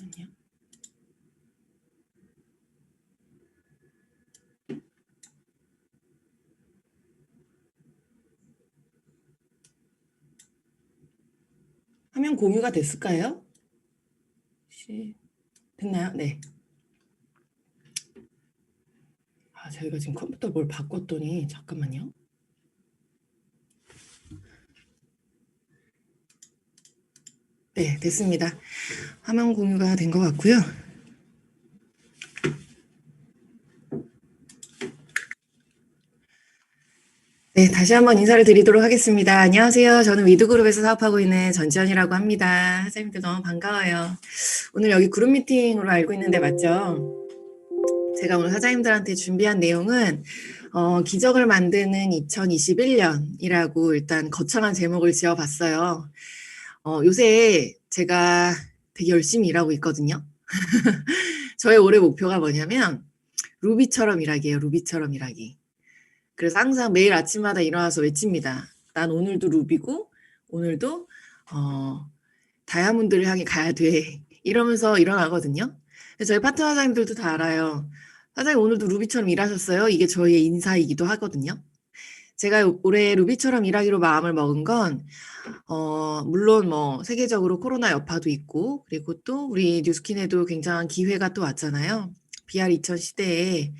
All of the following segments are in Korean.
잠시만요. 화면 공유가 됐을까요? 혹시 됐나요? 네. 저희가 지금 컴퓨터 뭘 바꿨더니 잠깐만요. 네, 됐습니다. 화면 공유가 된 것 같고요. 네, 다시 한번 인사를 드리도록 하겠습니다. 안녕하세요. 저는 위드그룹에서 사업하고 있는 전지현이라고 합니다. 사장님들 너무 반가워요. 오늘 여기 그룹 미팅으로 알고 있는데 맞죠? 제가 오늘 사장님들한테 준비한 내용은 기적을 만드는 2021년이라고 일단 거창한 제목을 지어봤어요. 요새 제가 되게 열심히 일하고 있거든요. 저의 올해 목표가 뭐냐면 루비처럼 일하기예요. 루비처럼 일하기. 그래서 항상 매일 아침마다 일어나서 외칩니다. 난 오늘도 루비고 오늘도 다이아몬드를 향해 가야 돼. 이러면서 일어나거든요. 저희 파트너 사장님들도 다 알아요. 사장님 오늘도 루비처럼 일하셨어요? 이게 저희의 인사이기도 하거든요. 제가 올해 루비처럼 일하기로 마음을 먹은 건 물론 뭐 세계적으로 코로나 여파도 있고 그리고 또 우리 뉴스킨에도 굉장한 기회가 또 왔잖아요. BR2000 시대에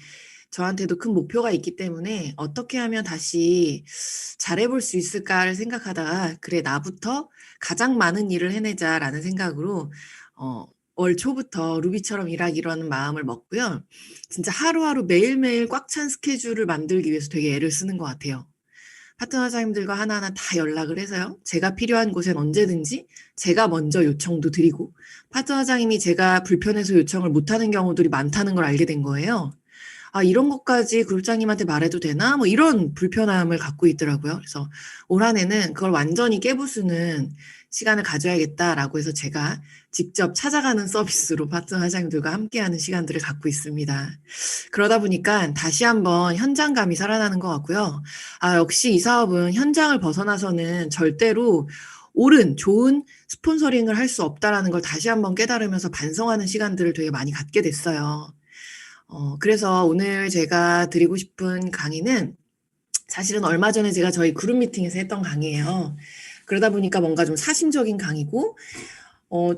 저한테도 큰 목표가 있기 때문에 어떻게 하면 다시 잘해볼 수 있을까를 생각하다가 그래 나부터 가장 많은 일을 해내자라는 생각으로 월 초부터 루비처럼 일하기로 하는 마음을 먹고요. 진짜 하루하루 매일매일 꽉 찬 스케줄을 만들기 위해서 되게 애를 쓰는 것 같아요. 파트너사님들과 하나하나 다 연락을 해서요. 제가 필요한 곳엔 언제든지 제가 먼저 요청도 드리고 파트너사님이 제가 불편해서 요청을 못하는 경우들이 많다는 걸 알게 된 거예요. 이런 것까지 그룹장님한테 말해도 되나? 뭐 이런 불편함을 갖고 있더라고요. 그래서 올 한해는 그걸 완전히 깨부수는 시간을 가져야겠다라고 해서 제가 직접 찾아가는 서비스로 파트너 사장님들과 함께하는 시간들을 갖고 있습니다. 그러다 보니까 다시 한번 현장감이 살아나는 것 같고요. 역시 이 사업은 현장을 벗어나서는 절대로 옳은, 좋은 스폰서링을 할 수 없다라는 걸 다시 한번 깨달으면서 반성하는 시간들을 되게 많이 갖게 됐어요. 그래서 오늘 제가 드리고 싶은 강의는 사실은 얼마 전에 제가 저희 그룹 미팅에서 했던 강의예요. 그러다 보니까 뭔가 좀 사심적인 강의고,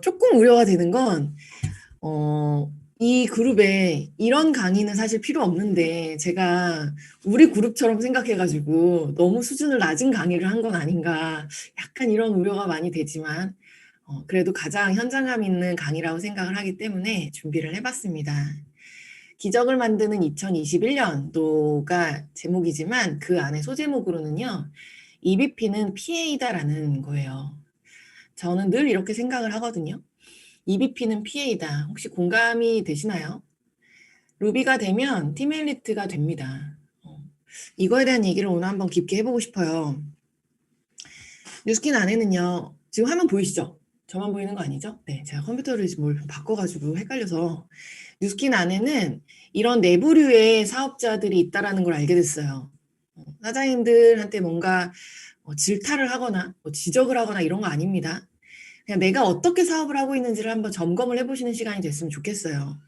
조금 우려가 되는 건, 이 그룹에 이런 강의는 사실 필요 없는데, 제가 우리 그룹처럼 생각해가지고 너무 수준을 낮은 강의를 한 건 아닌가, 약간 이런 우려가 많이 되지만, 그래도 가장 현장감 있는 강의라고 생각을 하기 때문에 준비를 해봤습니다. 기적을 만드는 2021년도가 제목이지만 그 안에 소제목으로는요. EBP는 PA다라는 거예요. 저는 늘 이렇게 생각을 하거든요. EBP는 PA다. 혹시 공감이 되시나요? 루비가 되면 팀 엘리트가 됩니다. 이거에 대한 얘기를 오늘 한번 깊게 해보고 싶어요. 뉴스킨 안에는요. 지금 화면 보이시죠? 저만 보이는 거 아니죠? 네, 제가 컴퓨터를 지금 뭘 바꿔가지고 헷갈려서 뉴스킨 안에는 이런 내부류의 사업자들이 있다라는 걸 알게 됐어요. 사장님들한테 뭔가 질타를 하거나 지적을 하거나 이런 거 아닙니다. 그냥 내가 어떻게 사업을 하고 있는지를 한번 점검을 해보시는 시간이 됐으면 좋겠어요.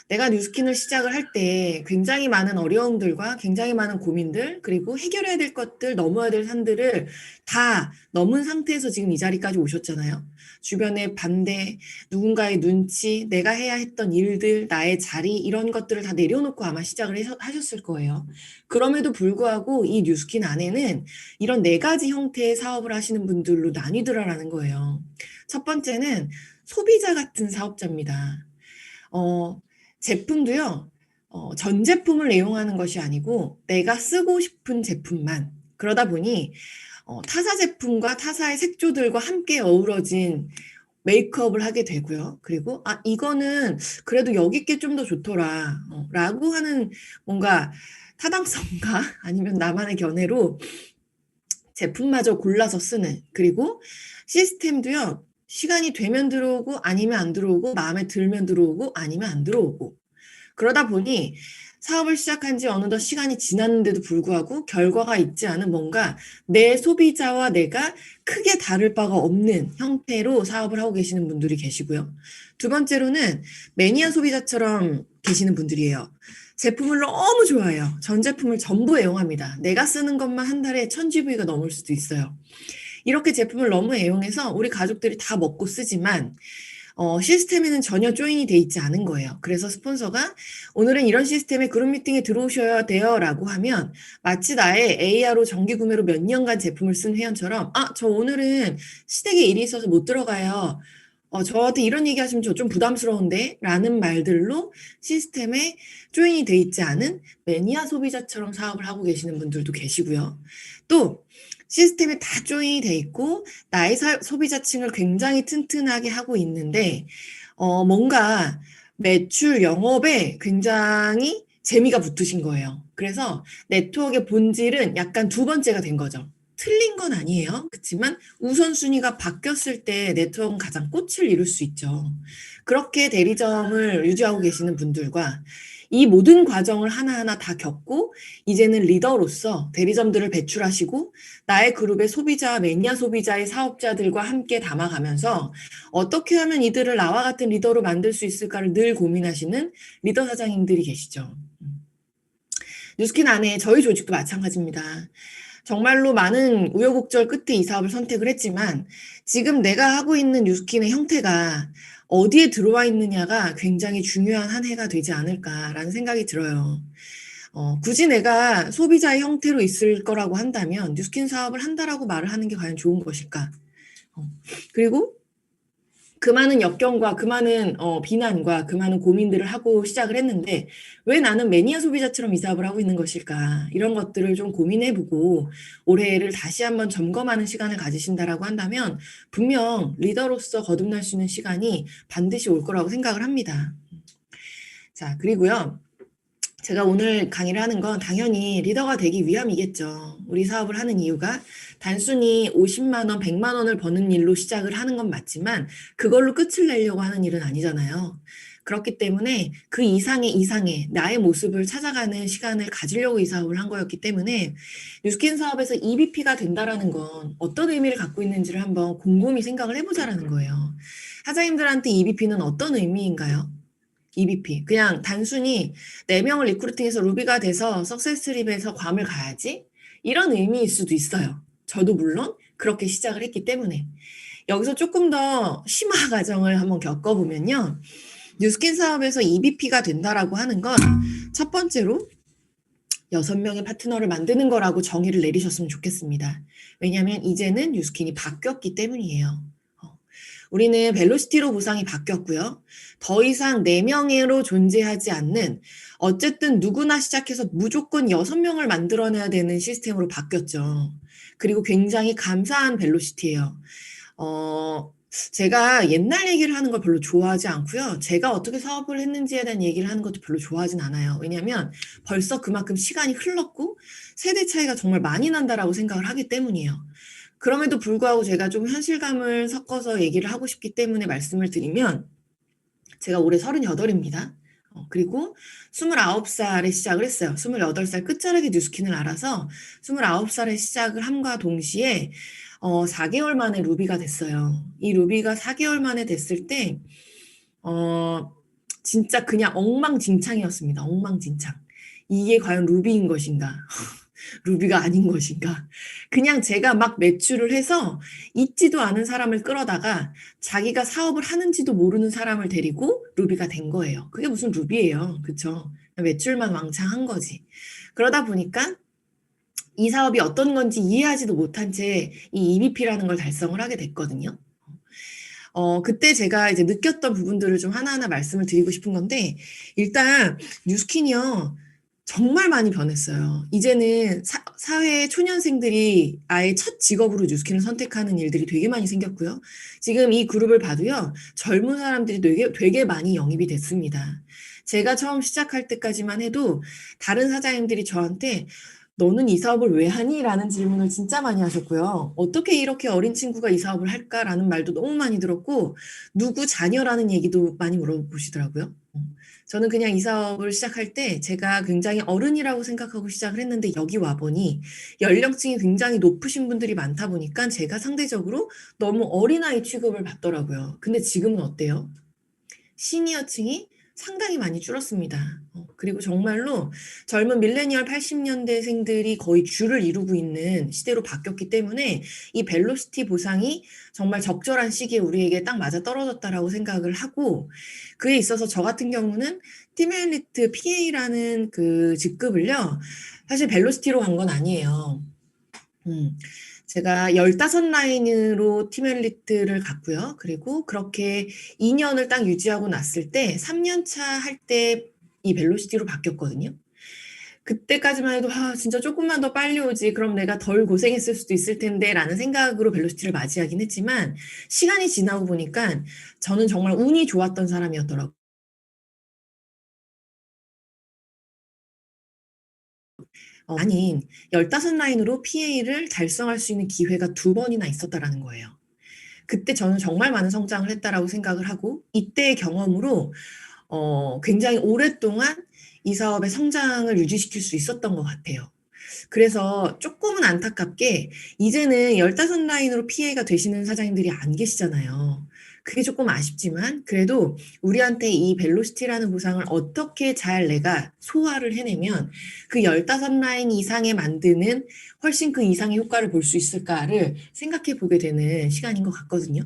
내가 뉴스킨을 시작을 할 때 굉장히 많은 어려움들과 굉장히 많은 고민들 그리고 해결해야 될 것들 넘어야 될 산들을 다 넘은 상태에서 지금 이 자리까지 오셨잖아요. 주변의 반대, 누군가의 눈치, 내가 해야 했던 일들, 나의 자리 이런 것들을 다 내려놓고 아마 시작을 하셨을 거예요. 그럼에도 불구하고 이 뉴스킨 안에는 이런 네 가지 형태의 사업을 하시는 분들로 나뉘더라라는 거예요. 첫 번째는 소비자 같은 사업자입니다. 제품도요, 전 제품을 애용하는 것이 아니고 내가 쓰고 싶은 제품만. 그러다 보니 타사 제품과 타사의 색조들과 함께 어우러진 메이크업을 하게 되고요. 그리고 이거는 그래도 여기 게 좀 더 좋더라 라고 하는 뭔가 타당성과 아니면 나만의 견해로 제품마저 골라서 쓰는 그리고 시스템도요. 시간이 되면 들어오고 아니면 안 들어오고 마음에 들면 들어오고 아니면 안 들어오고 그러다 보니 사업을 시작한 지 어느덧 시간이 지났는데도 불구하고 결과가 있지 않은 뭔가 내 소비자와 내가 크게 다를 바가 없는 형태로 사업을 하고 계시는 분들이 계시고요. 두 번째로는 매니아 소비자처럼 계시는 분들이에요. 제품을 너무 좋아해요. 전 제품을 전부 애용합니다. 내가 쓰는 것만 한 달에 1000GV가 넘을 수도 있어요. 이렇게 제품을 너무 애용해서 우리 가족들이 다 먹고 쓰지만 시스템에는 전혀 조인이 돼 있지 않은 거예요. 그래서 스폰서가 오늘은 이런 시스템에 그룹 미팅에 들어오셔야 돼요 라고 하면 마치 나의 AR로 정기 구매로 몇 년간 제품을 쓴 회원처럼 저 오늘은 시댁에 일이 있어서 못 들어가요. 저한테 이런 얘기 하시면 저 좀 부담스러운데 라는 말들로 시스템에 조인이 돼 있지 않은 매니아 소비자처럼 사업을 하고 계시는 분들도 계시고요. 또 시스템에 다 조인이 돼 있고 나의 소비자층을 굉장히 튼튼하게 하고 있는데 뭔가 매출 영업에 굉장히 재미가 붙으신 거예요. 그래서 네트워크의 본질은 약간 두 번째가 된 거죠. 틀린 건 아니에요. 그렇지만 우선순위가 바뀌었을 때 네트워크는 가장 꽃을 이룰 수 있죠. 그렇게 대리점을 유지하고 계시는 분들과 이 모든 과정을 하나하나 다 겪고 이제는 리더로서 대리점들을 배출하시고 나의 그룹의 소비자, 매니아 소비자의 사업자들과 함께 담아가면서 어떻게 하면 이들을 나와 같은 리더로 만들 수 있을까를 늘 고민하시는 리더 사장님들이 계시죠. 뉴스킨 안에 저희 조직도 마찬가지입니다. 정말로 많은 우여곡절 끝에 이 사업을 선택을 했지만 지금 내가 하고 있는 뉴스킨의 형태가 어디에 들어와 있느냐가 굉장히 중요한 한 해가 되지 않을까라는 생각이 들어요. 굳이 내가 소비자의 형태로 있을 거라고 한다면 뉴스킨 사업을 한다라고 말을 하는 게 과연 좋은 것일까? 그리고 그 많은 역경과 그 많은 비난과 그 많은 고민들을 하고 시작을 했는데 왜 나는 매니아 소비자처럼 이 사업을 하고 있는 것일까? 이런 것들을 좀 고민해보고 올해를 다시 한번 점검하는 시간을 가지신다라고 한다면 분명 리더로서 거듭날 수 있는 시간이 반드시 올 거라고 생각을 합니다. 자, 그리고요. 제가 오늘 강의를 하는 건 당연히 리더가 되기 위함이겠죠. 우리 사업을 하는 이유가 단순히 50만 원, 100만 원을 버는 일로 시작을 하는 건 맞지만 그걸로 끝을 내려고 하는 일은 아니잖아요. 그렇기 때문에 그 이상의 나의 모습을 찾아가는 시간을 가지려고 이 사업을 한 거였기 때문에 뉴스킨 사업에서 EBP가 된다라는 건 어떤 의미를 갖고 있는지를 한번 곰곰이 생각을 해보자라는 거예요. 사장님들한테 EBP는 어떤 의미인가요? EBP. 그냥 단순히 4명을 리크루팅해서 루비가 돼서 석세스트립에서 괌을 가야지? 이런 의미일 수도 있어요. 저도 물론 그렇게 시작을 했기 때문에. 여기서 조금 더 심화 과정을 한번 겪어보면요. 뉴스킨 사업에서 EBP가 된다라고 하는 건 첫 번째로 6명의 파트너를 만드는 거라고 정의를 내리셨으면 좋겠습니다. 왜냐하면 이제는 뉴스킨이 바뀌었기 때문이에요. 우리는 벨로시티로 보상이 바뀌었고요. 더 이상 4명으로 존재하지 않는 어쨌든 누구나 시작해서 무조건 6명을 만들어내야 되는 시스템으로 바뀌었죠. 그리고 굉장히 감사한 벨로시티예요. 제가 옛날 얘기를 하는 걸 별로 좋아하지 않고요. 제가 어떻게 사업을 했는지에 대한 얘기를 하는 것도 별로 좋아하진 않아요. 왜냐하면 벌써 그만큼 시간이 흘렀고 세대 차이가 정말 많이 난다라고 생각을 하기 때문이에요. 그럼에도 불구하고 제가 좀 현실감을 섞어서 얘기를 하고 싶기 때문에 말씀을 드리면 제가 올해 38입니다. 그리고 29살에 시작을 했어요. 28살 끝자락에 뉴스킨을 알아서 29살에 시작을 함과 동시에 4개월 만에 루비가 됐어요. 이 루비가 4개월 만에 됐을 때 진짜 그냥 엉망진창이었습니다. 엉망진창. 이게 과연 루비인 것인가? 루비가 아닌 것인가? 그냥 제가 막 매출을 해서 있지도 않은 사람을 끌어다가 자기가 사업을 하는지도 모르는 사람을 데리고 루비가 된 거예요. 그게 무슨 루비예요. 그쵸? 매출만 왕창 한 거지. 그러다 보니까 이 사업이 어떤 건지 이해하지도 못한 채 이 EBP라는 걸 달성을 하게 됐거든요. 그때 제가 이제 느꼈던 부분들을 좀 하나하나 말씀을 드리고 싶은 건데, 일단, 뉴스킨이요. 정말 많이 변했어요. 이제는 사회 초년생들이 아예 첫 직업으로 뉴스킨을 선택하는 일들이 되게 많이 생겼고요. 지금 이 그룹을 봐도요, 젊은 사람들이 되게 많이 영입이 됐습니다. 제가 처음 시작할 때까지만 해도 다른 사장님들이 저한테 너는 이 사업을 왜 하니? 라는 질문을 진짜 많이 하셨고요. 어떻게 이렇게 어린 친구가 이 사업을 할까라는 말도 너무 많이 들었고, 누구 자녀라는 얘기도 많이 물어보시더라고요. 저는 그냥 이 사업을 시작할 때 제가 굉장히 어른이라고 생각하고 시작을 했는데 여기 와 보니 연령층이 굉장히 높으신 분들이 많다 보니까 제가 상대적으로 너무 어린아이 취급을 받더라고요. 근데 지금은 어때요? 시니어층이 상당히 많이 줄었습니다. 그리고 정말로 젊은 밀레니얼 80년대생들이 거의 주를 이루고 있는 시대로 바뀌었기 때문에 이 벨로시티 보상이 정말 적절한 시기에 우리에게 딱 맞아떨어졌다라고 생각을 하고, 그에 있어서 저 같은 경우는 팀 엘리트 PA라는 그 직급을요, 사실 벨로시티로 간 건 아니에요. 제가 15라인으로 팀 엘리트를 갔고요. 그리고 그렇게 2년을 딱 유지하고 났을 때 3년 차 할 때 이 벨로시티로 바뀌었거든요. 그때까지만 해도 '아 진짜 조금만 더 빨리 오지. 그럼 내가 덜 고생했을 수도 있을 텐데.'라는 생각으로 벨로시티를 맞이하긴 했지만, 시간이 지나고 보니까 저는 정말 운이 좋았던 사람이었더라고요. 아닌 15라인으로 PA를 달성할 수 있는 기회가 2번이나 있었다라는 거예요. 그때 저는 정말 많은 성장을 했다라고 생각을 하고, 이때의 경험으로 굉장히 오랫동안 이 사업의 성장을 유지시킬 수 있었던 것 같아요. 그래서 조금은 안타깝게 이제는 15라인으로 PA가 되시는 사장님들이 안 계시잖아요. 그게 조금 아쉽지만 그래도 우리한테 이 벨로시티라는 보상을 어떻게 잘 내가 소화를 해내면 그 15라인 이상에 만드는 훨씬 그 이상의 효과를 볼 수 있을까를 생각해 보게 되는 시간인 것 같거든요.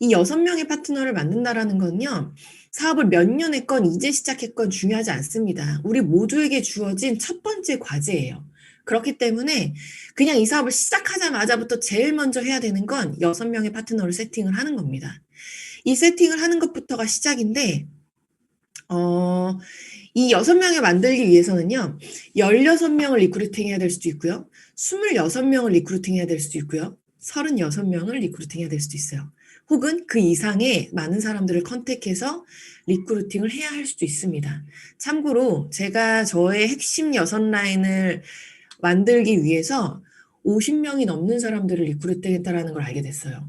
이 6명의 파트너를 만든다라는 건요, 사업을 몇 년 했건 이제 시작했건 중요하지 않습니다. 우리 모두에게 주어진 첫 번째 과제예요. 그렇기 때문에 그냥 이 사업을 시작하자마자부터 제일 먼저 해야 되는 건 6명의 파트너를 세팅을 하는 겁니다. 이 세팅을 하는 것부터가 시작인데, 어, 이 6명을 만들기 위해서는요, 16명을 리크루팅 해야 될 수도 있고요, 26명을 리크루팅 해야 될 수도 있고요, 36명을 리크루팅 해야 될 수도 있어요. 혹은 그 이상의 많은 사람들을 컨택해서 리크루팅을 해야 할 수도 있습니다. 참고로 제가 저의 핵심 6라인을 만들기 위해서 50명이 넘는 사람들을 리크루팅했다라는 걸 알게 됐어요.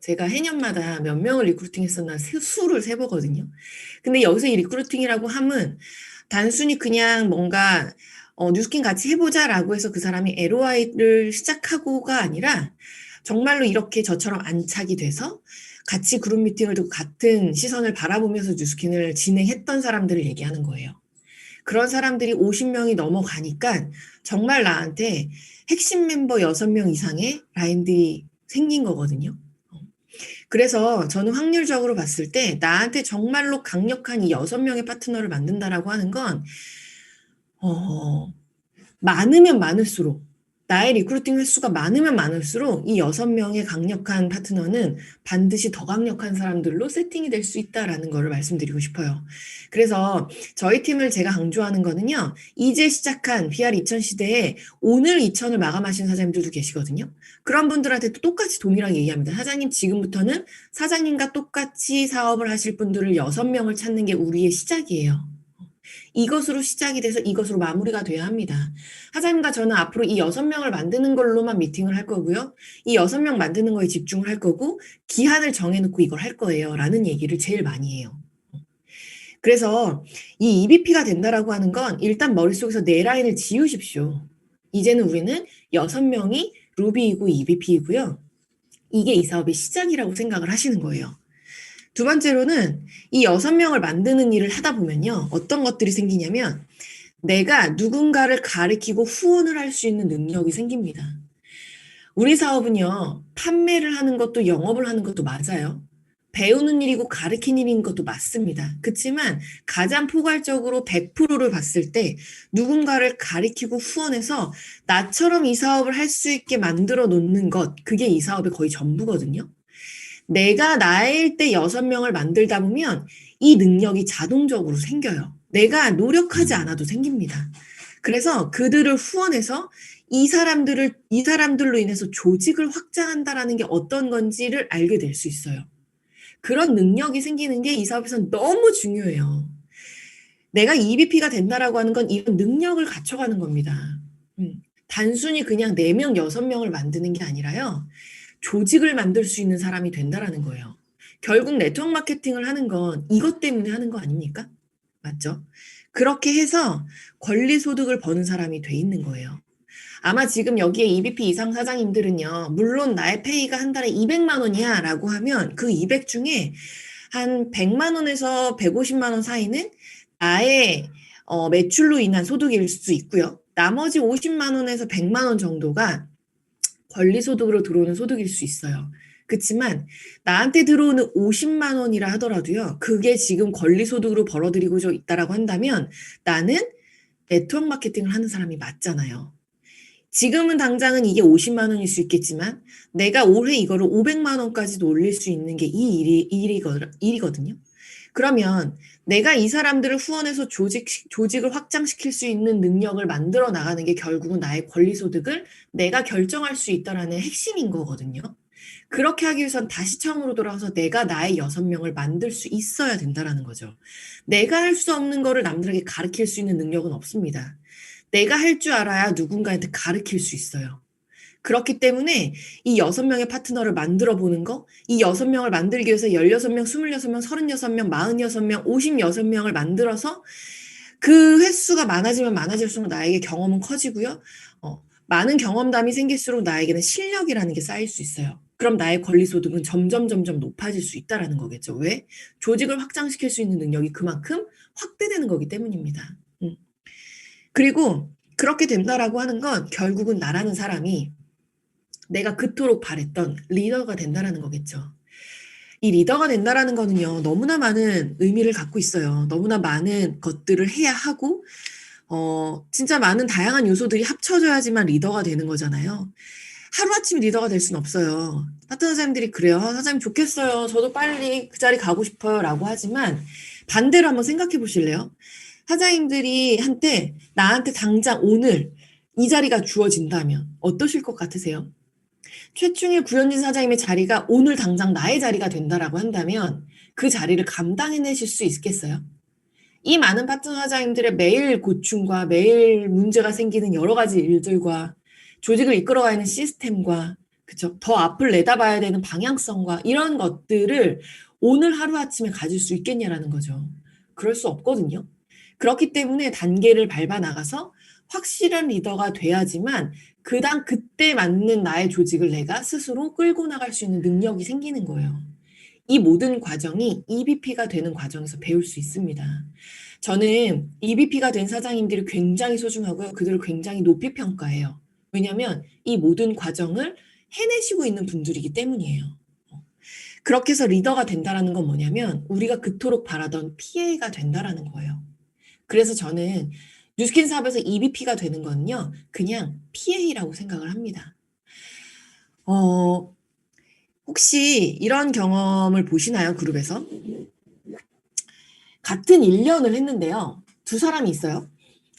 제가 해년마다 몇 명을 리크루팅했었나 수를 세보거든요. 근데 여기서 이 리크루팅이라고 함은 단순히 그냥 뭔가 뉴스킨 같이 해보자라고 해서 그 사람이 LOI를 시작하고가 아니라, 정말로 이렇게 저처럼 안착이 돼서 같이 그룹 미팅을 두고 같은 시선을 바라보면서 뉴스킨을 진행했던 사람들을 얘기하는 거예요. 그런 사람들이 50명이 넘어가니까 정말 나한테 핵심 멤버 6명 이상의 라인들이 생긴 거거든요. 그래서 저는 확률적으로 봤을 때 나한테 정말로 강력한 이 6명의 파트너를 만든다라고 하는 건, 어, 많으면 많을수록, 나의 리크루팅 횟수가 많으면 많을수록 이 6명의 강력한 파트너는 반드시 더 강력한 사람들로 세팅이 될 수 있다라는 거를 말씀드리고 싶어요. 그래서 저희 팀을 제가 강조하는 거는요, 이제 시작한 BR 2000 시대에 오늘 2000을 마감하신 사장님들도 계시거든요. 그런 분들한테도 똑같이 동일하게 얘기합니다. 사장님, 지금부터는 사장님과 똑같이 사업을 하실 분들을 6명을 찾는 게 우리의 시작이에요. 이것으로 시작이 돼서 이것으로 마무리가 돼야 합니다. 사장님과 저는 앞으로 이 6명을 만드는 걸로만 미팅을 할 거고요, 이 6명 만드는 거에 집중을 할 거고, 기한을 정해놓고 이걸 할 거예요 라는 얘기를 제일 많이 해요. 그래서 이 EBP가 된다라고 하는 건 일단 머릿속에서 네 라인을 지우십시오. 이제는 우리는 6명이 루비이고 EBP이고요. 이게 이 사업의 시작이라고 생각을 하시는 거예요. 두 번째로는 이 6명을 만드는 일을 하다 보면요, 어떤 것들이 생기냐면 내가 누군가를 가리키고 후원을 할 수 있는 능력이 생깁니다. 우리 사업은요, 판매를 하는 것도 영업을 하는 것도 맞아요. 배우는 일이고 가르치는 일인 것도 맞습니다. 그렇지만 가장 포괄적으로 100%를 봤을 때 누군가를 가리키고 후원해서 나처럼 이 사업을 할 수 있게 만들어 놓는 것, 그게 이 사업의 거의 전부거든요. 내가 나일 때 6명을 만들다 보면 이 능력이 자동적으로 생겨요. 내가 노력하지 않아도 생깁니다. 그래서 그들을 후원해서 이 사람들로 인해서 조직을 확장한다라는 게 어떤 건지를 알게 될 수 있어요. 그런 능력이 생기는 게 이 사업에서는 너무 중요해요. 내가 EBP가 된다라고 하는 건 이런 능력을 갖춰가는 겁니다. 단순히 그냥 4명, 6명을 만드는 게 아니라요, 조직을 만들 수 있는 사람이 된다라는 거예요. 결국 네트워크 마케팅을 하는 건 이것 때문에 하는 거 아닙니까? 맞죠? 그렇게 해서 권리소득을 버는 사람이 돼 있는 거예요. 아마 지금 여기에 EVP 이상 사장님들은요, 물론 나의 페이가 한 달에 200만 원이야 라고 하면 그 200 중에 한 100만 원에서 150만 원 사이는 나의 매출로 인한 소득일 수 있고요. 나머지 50만 원에서 100만 원 정도가 권리소득으로 들어오는 소득일 수 있어요. 그렇지만 나한테 들어오는 50만 원이라 하더라도요. 그게 지금 권리소득으로 벌어들이고 있다라고 한다면 나는 네트워크 마케팅을 하는 사람이 맞잖아요. 지금은 당장은 이게 50만 원일 수 있겠지만 내가 올해 이거를 500만 원까지도 올릴 수 있는 게 이 일이거든요. 그러면 내가 이 사람들을 후원해서 조직을 확장시킬 수 있는 능력을 만들어 나가는 게 결국은 나의 권리소득을 내가 결정할 수 있다라는 핵심인 거거든요. 그렇게 하기 위해선 다시 처음으로 돌아와서 내가 나의 6명을 만들 수 있어야 된다라는 거죠. 내가 할 수 없는 거를 남들에게 가르칠 수 있는 능력은 없습니다. 내가 할 줄 알아야 누군가한테 가르칠 수 있어요. 그렇기 때문에 이 6명의 파트너를 만들어 보는 거, 이 6명을 만들기 위해서 16명, 26명, 36명, 46명, 56명을 만들어서 그 횟수가 많아지면 많아질수록 나에게 경험은 커지고요. 많은 경험담이 생길수록 나에게는 실력이라는 게 쌓일 수 있어요. 그럼 나의 권리소득은 점점 높아질 수 있다라는 거겠죠. 왜? 조직을 확장시킬 수 있는 능력이 그만큼 확대되는 거기 때문입니다. 그리고 그렇게 된다라고 하는 건 결국은 나라는 사람이 내가 그토록 바랬던 리더가 된다라는 거겠죠. 이 리더가 된다라는 거는요, 너무나 많은 의미를 갖고 있어요. 너무나 많은 것들을 해야 하고, 진짜 많은 다양한 요소들이 합쳐져야지만 리더가 되는 거잖아요. 하루아침 리더가 될 수는 없어요. 파트너 사장님들이 그래요. 사장님 좋겠어요. 저도 빨리 그 자리 가고 싶어요. 라고 하지만 반대로 한번 생각해 보실래요? 사장님들이 한때 나한테 당장 오늘 이 자리가 주어진다면 어떠실 것 같으세요? 최충일 구현진 사장님의 자리가 오늘 당장 나의 자리가 된다라고 한다면 그 자리를 감당해내실 수 있겠어요? 이 많은 파트너 사장님들의 매일 고충과 매일 문제가 생기는 여러 가지 일들과 조직을 이끌어가는 시스템과 그쵸? 더 앞을 내다봐야 되는 방향성과 이런 것들을 오늘 하루아침에 가질 수 있겠냐라는 거죠. 그럴 수 없거든요. 그렇기 때문에 단계를 밟아 나가서 확실한 리더가 돼야지만 그때 맞는 나의 조직을 내가 스스로 끌고 나갈 수 있는 능력이 생기는 거예요. 이 모든 과정이 EVP가 되는 과정에서 배울 수 있습니다. 저는 EVP가 된 사장님들이 굉장히 소중하고요. 그들을 굉장히 높이 평가해요. 왜냐하면 이 모든 과정을 해내시고 있는 분들이기 때문이에요. 그렇게 해서 리더가 된다라는 건 뭐냐면 우리가 그토록 바라던 PA가 된다라는 거예요. 그래서 저는 뉴스킨 사업에서 EVP가 되는 거는요. 그냥 PA라고 생각을 합니다. 혹시 이런 경험을 보시나요? 그룹에서? 같은 1년을 했는데요. 두 사람이 있어요.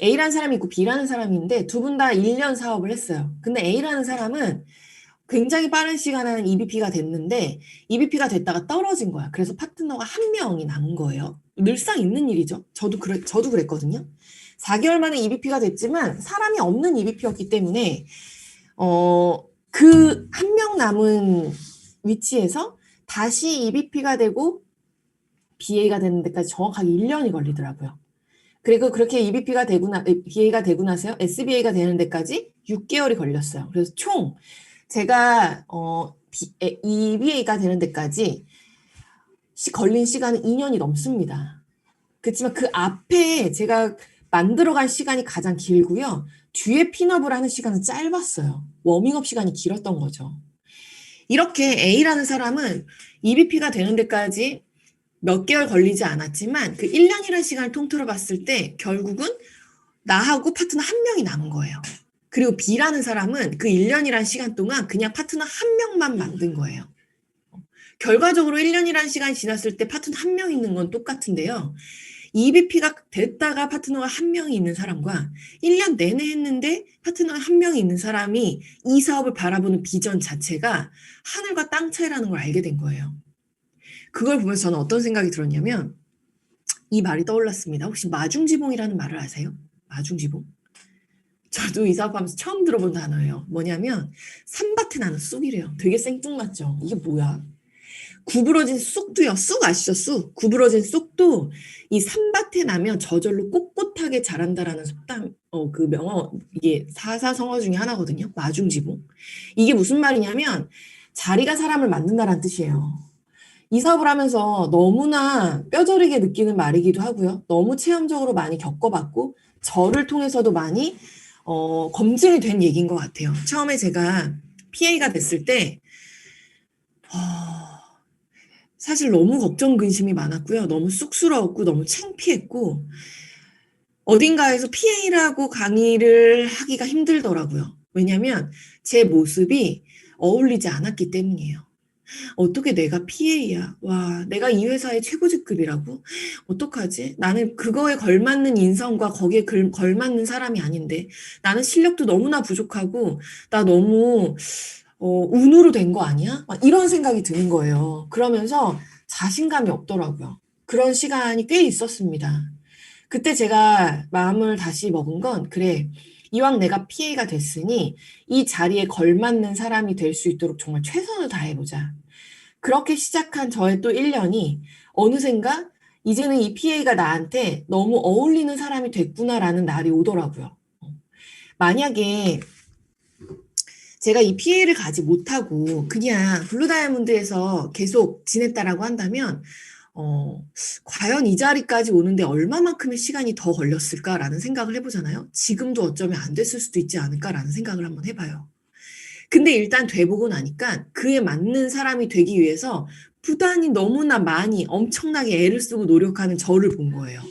A라는 사람이 있고 B라는 사람이 있는데 두 분 다 1년 사업을 했어요. 근데 A라는 사람은 굉장히 빠른 시간 안에 EVP가 됐는데 EVP가 됐다가 떨어진 거야. 그래서 파트너가 한 명이 남은 거예요. 늘상 있는 일이죠. 저도 그랬거든요. 4개월 만에 EVP가 됐지만 사람이 없는 EVP였기 때문에 그 한 명 남은 위치에서 다시 EVP가 되고 BA가 되는 데까지 정확하게 1년이 걸리더라고요. 그리고 그렇게 BA가 되고 나서요. SBA가 되는 데까지 6개월이 걸렸어요. 그래서 총 제가 EBA가 되는 데까지 걸린 시간은 2년이 넘습니다. 그렇지만 그 앞에 제가 만들어갈 시간이 가장 길고요. 뒤에 핀업을 하는 시간은 짧았어요. 워밍업 시간이 길었던 거죠. 이렇게 A라는 사람은 EVP가 되는 데까지 몇 개월 걸리지 않았지만 그 1년이라는 시간을 통틀어 봤을 때 결국은 나하고 파트너 한 명이 남은 거예요. 그리고 B라는 사람은 그 1년이라는 시간 동안 그냥 파트너 한 명만 만든 거예요. 결과적으로 1년이라는 시간이 지났을 때 파트너 한 명 있는 건 똑같은데요. EVP가 됐다가 파트너가 한 명이 있는 사람과 1년 내내 했는데 파트너가 한 명이 있는 사람이 이 사업을 바라보는 비전 자체가 하늘과 땅 차이라는 걸 알게 된 거예요. 그걸 보면서 저는 어떤 생각이 들었냐면 이 말이 떠올랐습니다. 혹시 마중지봉이라는 말을 아세요? 마중지봉? 저도 이 사업하면서 처음 들어본 단어예요. 뭐냐면 산밭에 나는 쑥이래요. 되게 생뚱맞죠? 이게 뭐야? 구부러진 쑥도요. 쑥 아시죠? 쑥. 구부러진 쑥도 이 산밭에 나면 저절로 꼿꼿하게 자란다라는 속담, 그 명어, 이게 사사성어 중에 하나거든요. 마중지봉. 이게 무슨 말이냐면 자리가 사람을 만든다라는 뜻이에요. 이 사업을 하면서 너무나 뼈저리게 느끼는 말이기도 하고요. 너무 체험적으로 많이 겪어봤고 저를 통해서도 많이 검증이 된 얘기인 것 같아요. 처음에 제가 PA가 됐을 때 사실 너무 걱정 근심이 많았고요. 너무 쑥스러웠고 너무 창피했고 어딘가에서 PA라고 강의를 하기가 힘들더라고요. 왜냐하면 제 모습이 어울리지 않았기 때문이에요. 어떻게 내가 PA야? 와, 내가 이 회사의 최고 직급이라고? 어떡하지? 나는 그거에 걸맞는 인성과 거기에 걸맞는 사람이 아닌데 나는 실력도 너무나 부족하고 나 너무 운으로 된 거 아니야? 막 이런 생각이 드는 거예요. 그러면서 자신감이 없더라고요. 그런 시간이 꽤 있었습니다. 그때 제가 마음을 다시 먹은 건 그래. 이왕 내가 PA가 됐으니 이 자리에 걸맞는 사람이 될 수 있도록 정말 최선을 다해보자. 그렇게 시작한 저의 또 1년이 어느샌가 이제는 이 PA가 나한테 너무 어울리는 사람이 됐구나라는 날이 오더라고요. 만약에 제가 이 PA를 가지 못하고 그냥 블루다이아몬드에서 계속 지냈다라고 한다면 과연 이 자리까지 오는데 얼마만큼의 시간이 더 걸렸을까라는 생각을 해보잖아요. 지금도 어쩌면 안 됐을 수도 있지 않을까라는 생각을 한번 해봐요. 근데 일단 돼보고 나니까 그에 맞는 사람이 되기 위해서 부단히 너무나 많이 엄청나게 애를 쓰고 노력하는 저를 본 거예요.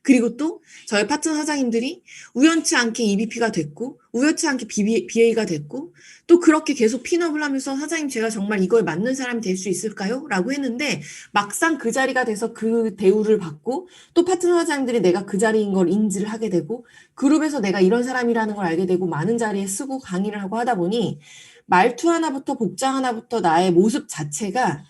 그리고 또 저희 파트너 사장님들이 우연치 않게 EVP가 됐고 우연치 않게 BA가 됐고 또 그렇게 계속 핀업을 하면서 사장님 제가 정말 이거에 맞는 사람이 될 수 있을까요? 라고 했는데 막상 그 자리가 돼서 그 대우를 받고 또 파트너 사장님들이 내가 그 자리인 걸 인지를 하게 되고 그룹에서 내가 이런 사람이라는 걸 알게 되고 많은 자리에 쓰고 강의를 하고 하다 보니 말투 하나부터 복장 하나부터 나의 모습 자체가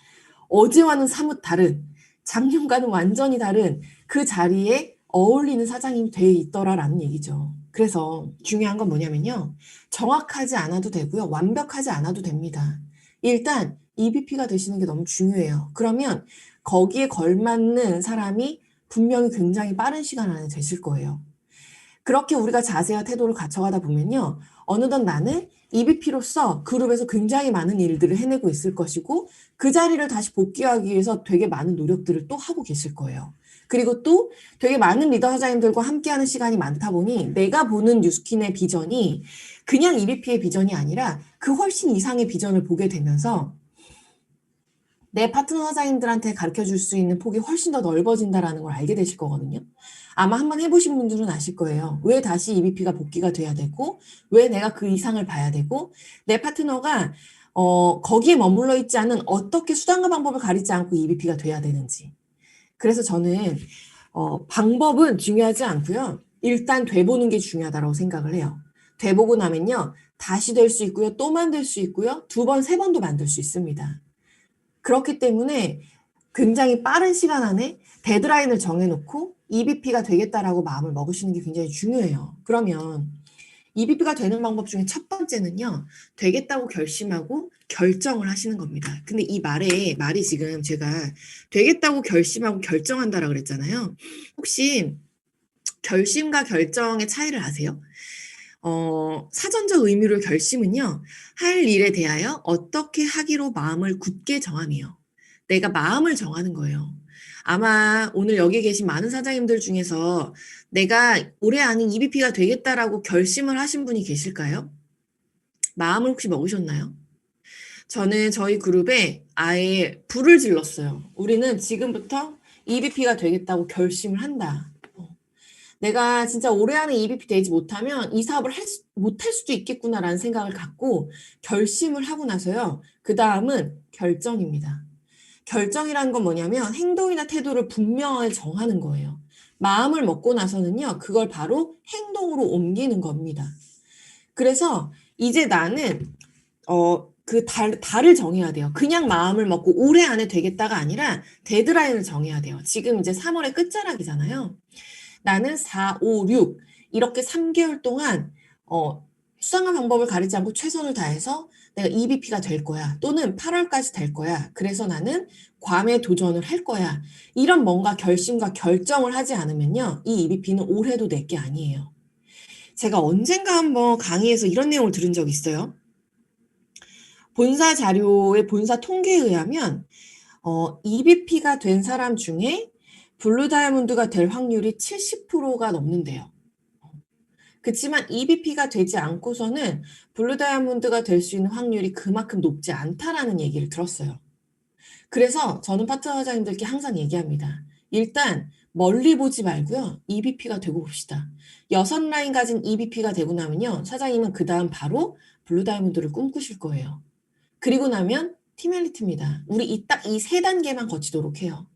어제와는 사뭇 다른 작년과는 완전히 다른 그 자리에 어울리는 사장님이 돼 있더라라는 얘기죠. 그래서 중요한 건 뭐냐면요. 정확하지 않아도 되고요. 완벽하지 않아도 됩니다. 일단 EVP가 되시는 게 너무 중요해요. 그러면 거기에 걸맞는 사람이 분명히 굉장히 빠른 시간 안에 되실 거예요. 그렇게 우리가 자세와 태도를 갖춰가다 보면요. 어느덧 나는 EVP로서 그룹에서 굉장히 많은 일들을 해내고 있을 것이고 그 자리를 다시 복귀하기 위해서 되게 많은 노력들을 또 하고 계실 거예요. 그리고 또 되게 많은 리더 사장님들과 함께하는 시간이 많다 보니 내가 보는 뉴스킨의 비전이 그냥 EVP의 비전이 아니라 그 훨씬 이상의 비전을 보게 되면서 내 파트너 사장님들한테 가르쳐 줄 수 있는 폭이 훨씬 더 넓어진다라는 걸 알게 되실 거거든요. 아마 한번 해보신 분들은 아실 거예요. 왜 다시 EVP가 복귀가 돼야 되고 왜 내가 그 이상을 봐야 되고 내 파트너가 거기에 머물러 있지 않은 어떻게 수단과 방법을 가리지 않고 EVP가 돼야 되는지. 그래서 저는 방법은 중요하지 않고요. 일단 돼보는 게 중요하다고 생각을 해요. 돼보고 나면요. 다시 될 수 있고요. 또 만들 수 있고요. 2번, 3번도 만들 수 있습니다. 그렇기 때문에 굉장히 빠른 시간 안에 데드라인을 정해놓고 EVP가 되겠다라고 마음을 먹으시는 게 굉장히 중요해요. 그러면 EVP가 되는 방법 중에 첫 번째는요. 되겠다고 결심하고 결정을 하시는 겁니다. 근데 이 말이 지금 제가 되겠다고 결심하고 결정한다라고 그랬잖아요. 혹시 결심과 결정의 차이를 아세요? 사전적 의미로 결심은요. 할 일에 대하여 어떻게 하기로 마음을 굳게 정함이에요. 내가 마음을 정하는 거예요. 아마 오늘 여기 계신 많은 사장님들 중에서 내가 올해 안에 EVP가 되겠다라고 결심을 하신 분이 계실까요? 마음을 혹시 먹으셨나요? 저는 저희 그룹에 아예 불을 질렀어요. 우리는 지금부터 EVP가 되겠다고 결심을 한다. 내가 진짜 올해 안에 EVP 되지 못하면 이 사업을 못할 수도 있겠구나라는 생각을 갖고 결심을 하고 나서요. 그 다음은 결정입니다. 결정이라는 건 뭐냐면 행동이나 태도를 분명하게 정하는 거예요. 마음을 먹고 나서는요. 그걸 바로 행동으로 옮기는 겁니다. 그래서 이제 나는 그 달을 정해야 돼요. 그냥 마음을 먹고 올해 안에 되겠다가 아니라 데드라인을 정해야 돼요. 지금 이제 3월의 끝자락이잖아요. 나는 4, 5, 6 이렇게 3개월 동안 수상한 방법을 가리지 않고 최선을 다해서 내가 EBP가 될 거야. 또는 8월까지 될 거야. 그래서 나는 괌에 도전을 할 거야. 이런 뭔가 결심과 결정을 하지 않으면요. 이 EBP는 올해도 내 게 아니에요. 제가 언젠가 한번 강의에서 이런 내용을 들은 적이 있어요. 본사 자료의 본사 통계에 의하면 EBP가 된 사람 중에 블루 다이아몬드가 될 확률이 70%가 넘는데요. 그치만 EBP가 되지 않고서는 블루 다이아몬드가 될 수 있는 확률이 그만큼 높지 않다라는 얘기를 들었어요. 그래서 저는 파트너 사장님들께 항상 얘기합니다. 일단 멀리 보지 말고요. EBP가 되고 봅시다. 6라인 가진 EBP가 되고 나면요. 사장님은 그 다음 바로 블루 다이아몬드를 꿈꾸실 거예요. 그리고 나면 팀 엘리트입니다. 우리 딱 이 3단계만 거치도록 해요.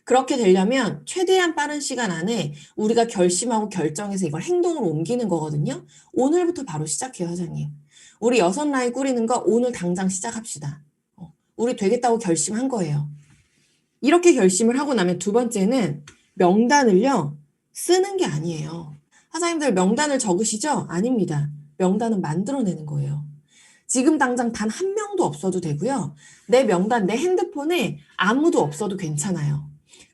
그렇게 되려면 최대한 빠른 시간 안에 우리가 결심하고 결정해서 이걸 행동으로 옮기는 거거든요. 오늘부터 바로 시작해요, 사장님. 우리 6라인 꾸리는 거 오늘 당장 시작합시다. 우리 되겠다고 결심한 거예요. 이렇게 결심을 하고 나면 두 번째는 명단을요, 쓰는 게 아니에요. 사장님들 명단을 적으시죠? 아닙니다. 명단은 만들어내는 거예요. 지금 당장 단 한 명도 없어도 되고요. 내 명단, 내 핸드폰에 아무도 없어도 괜찮아요.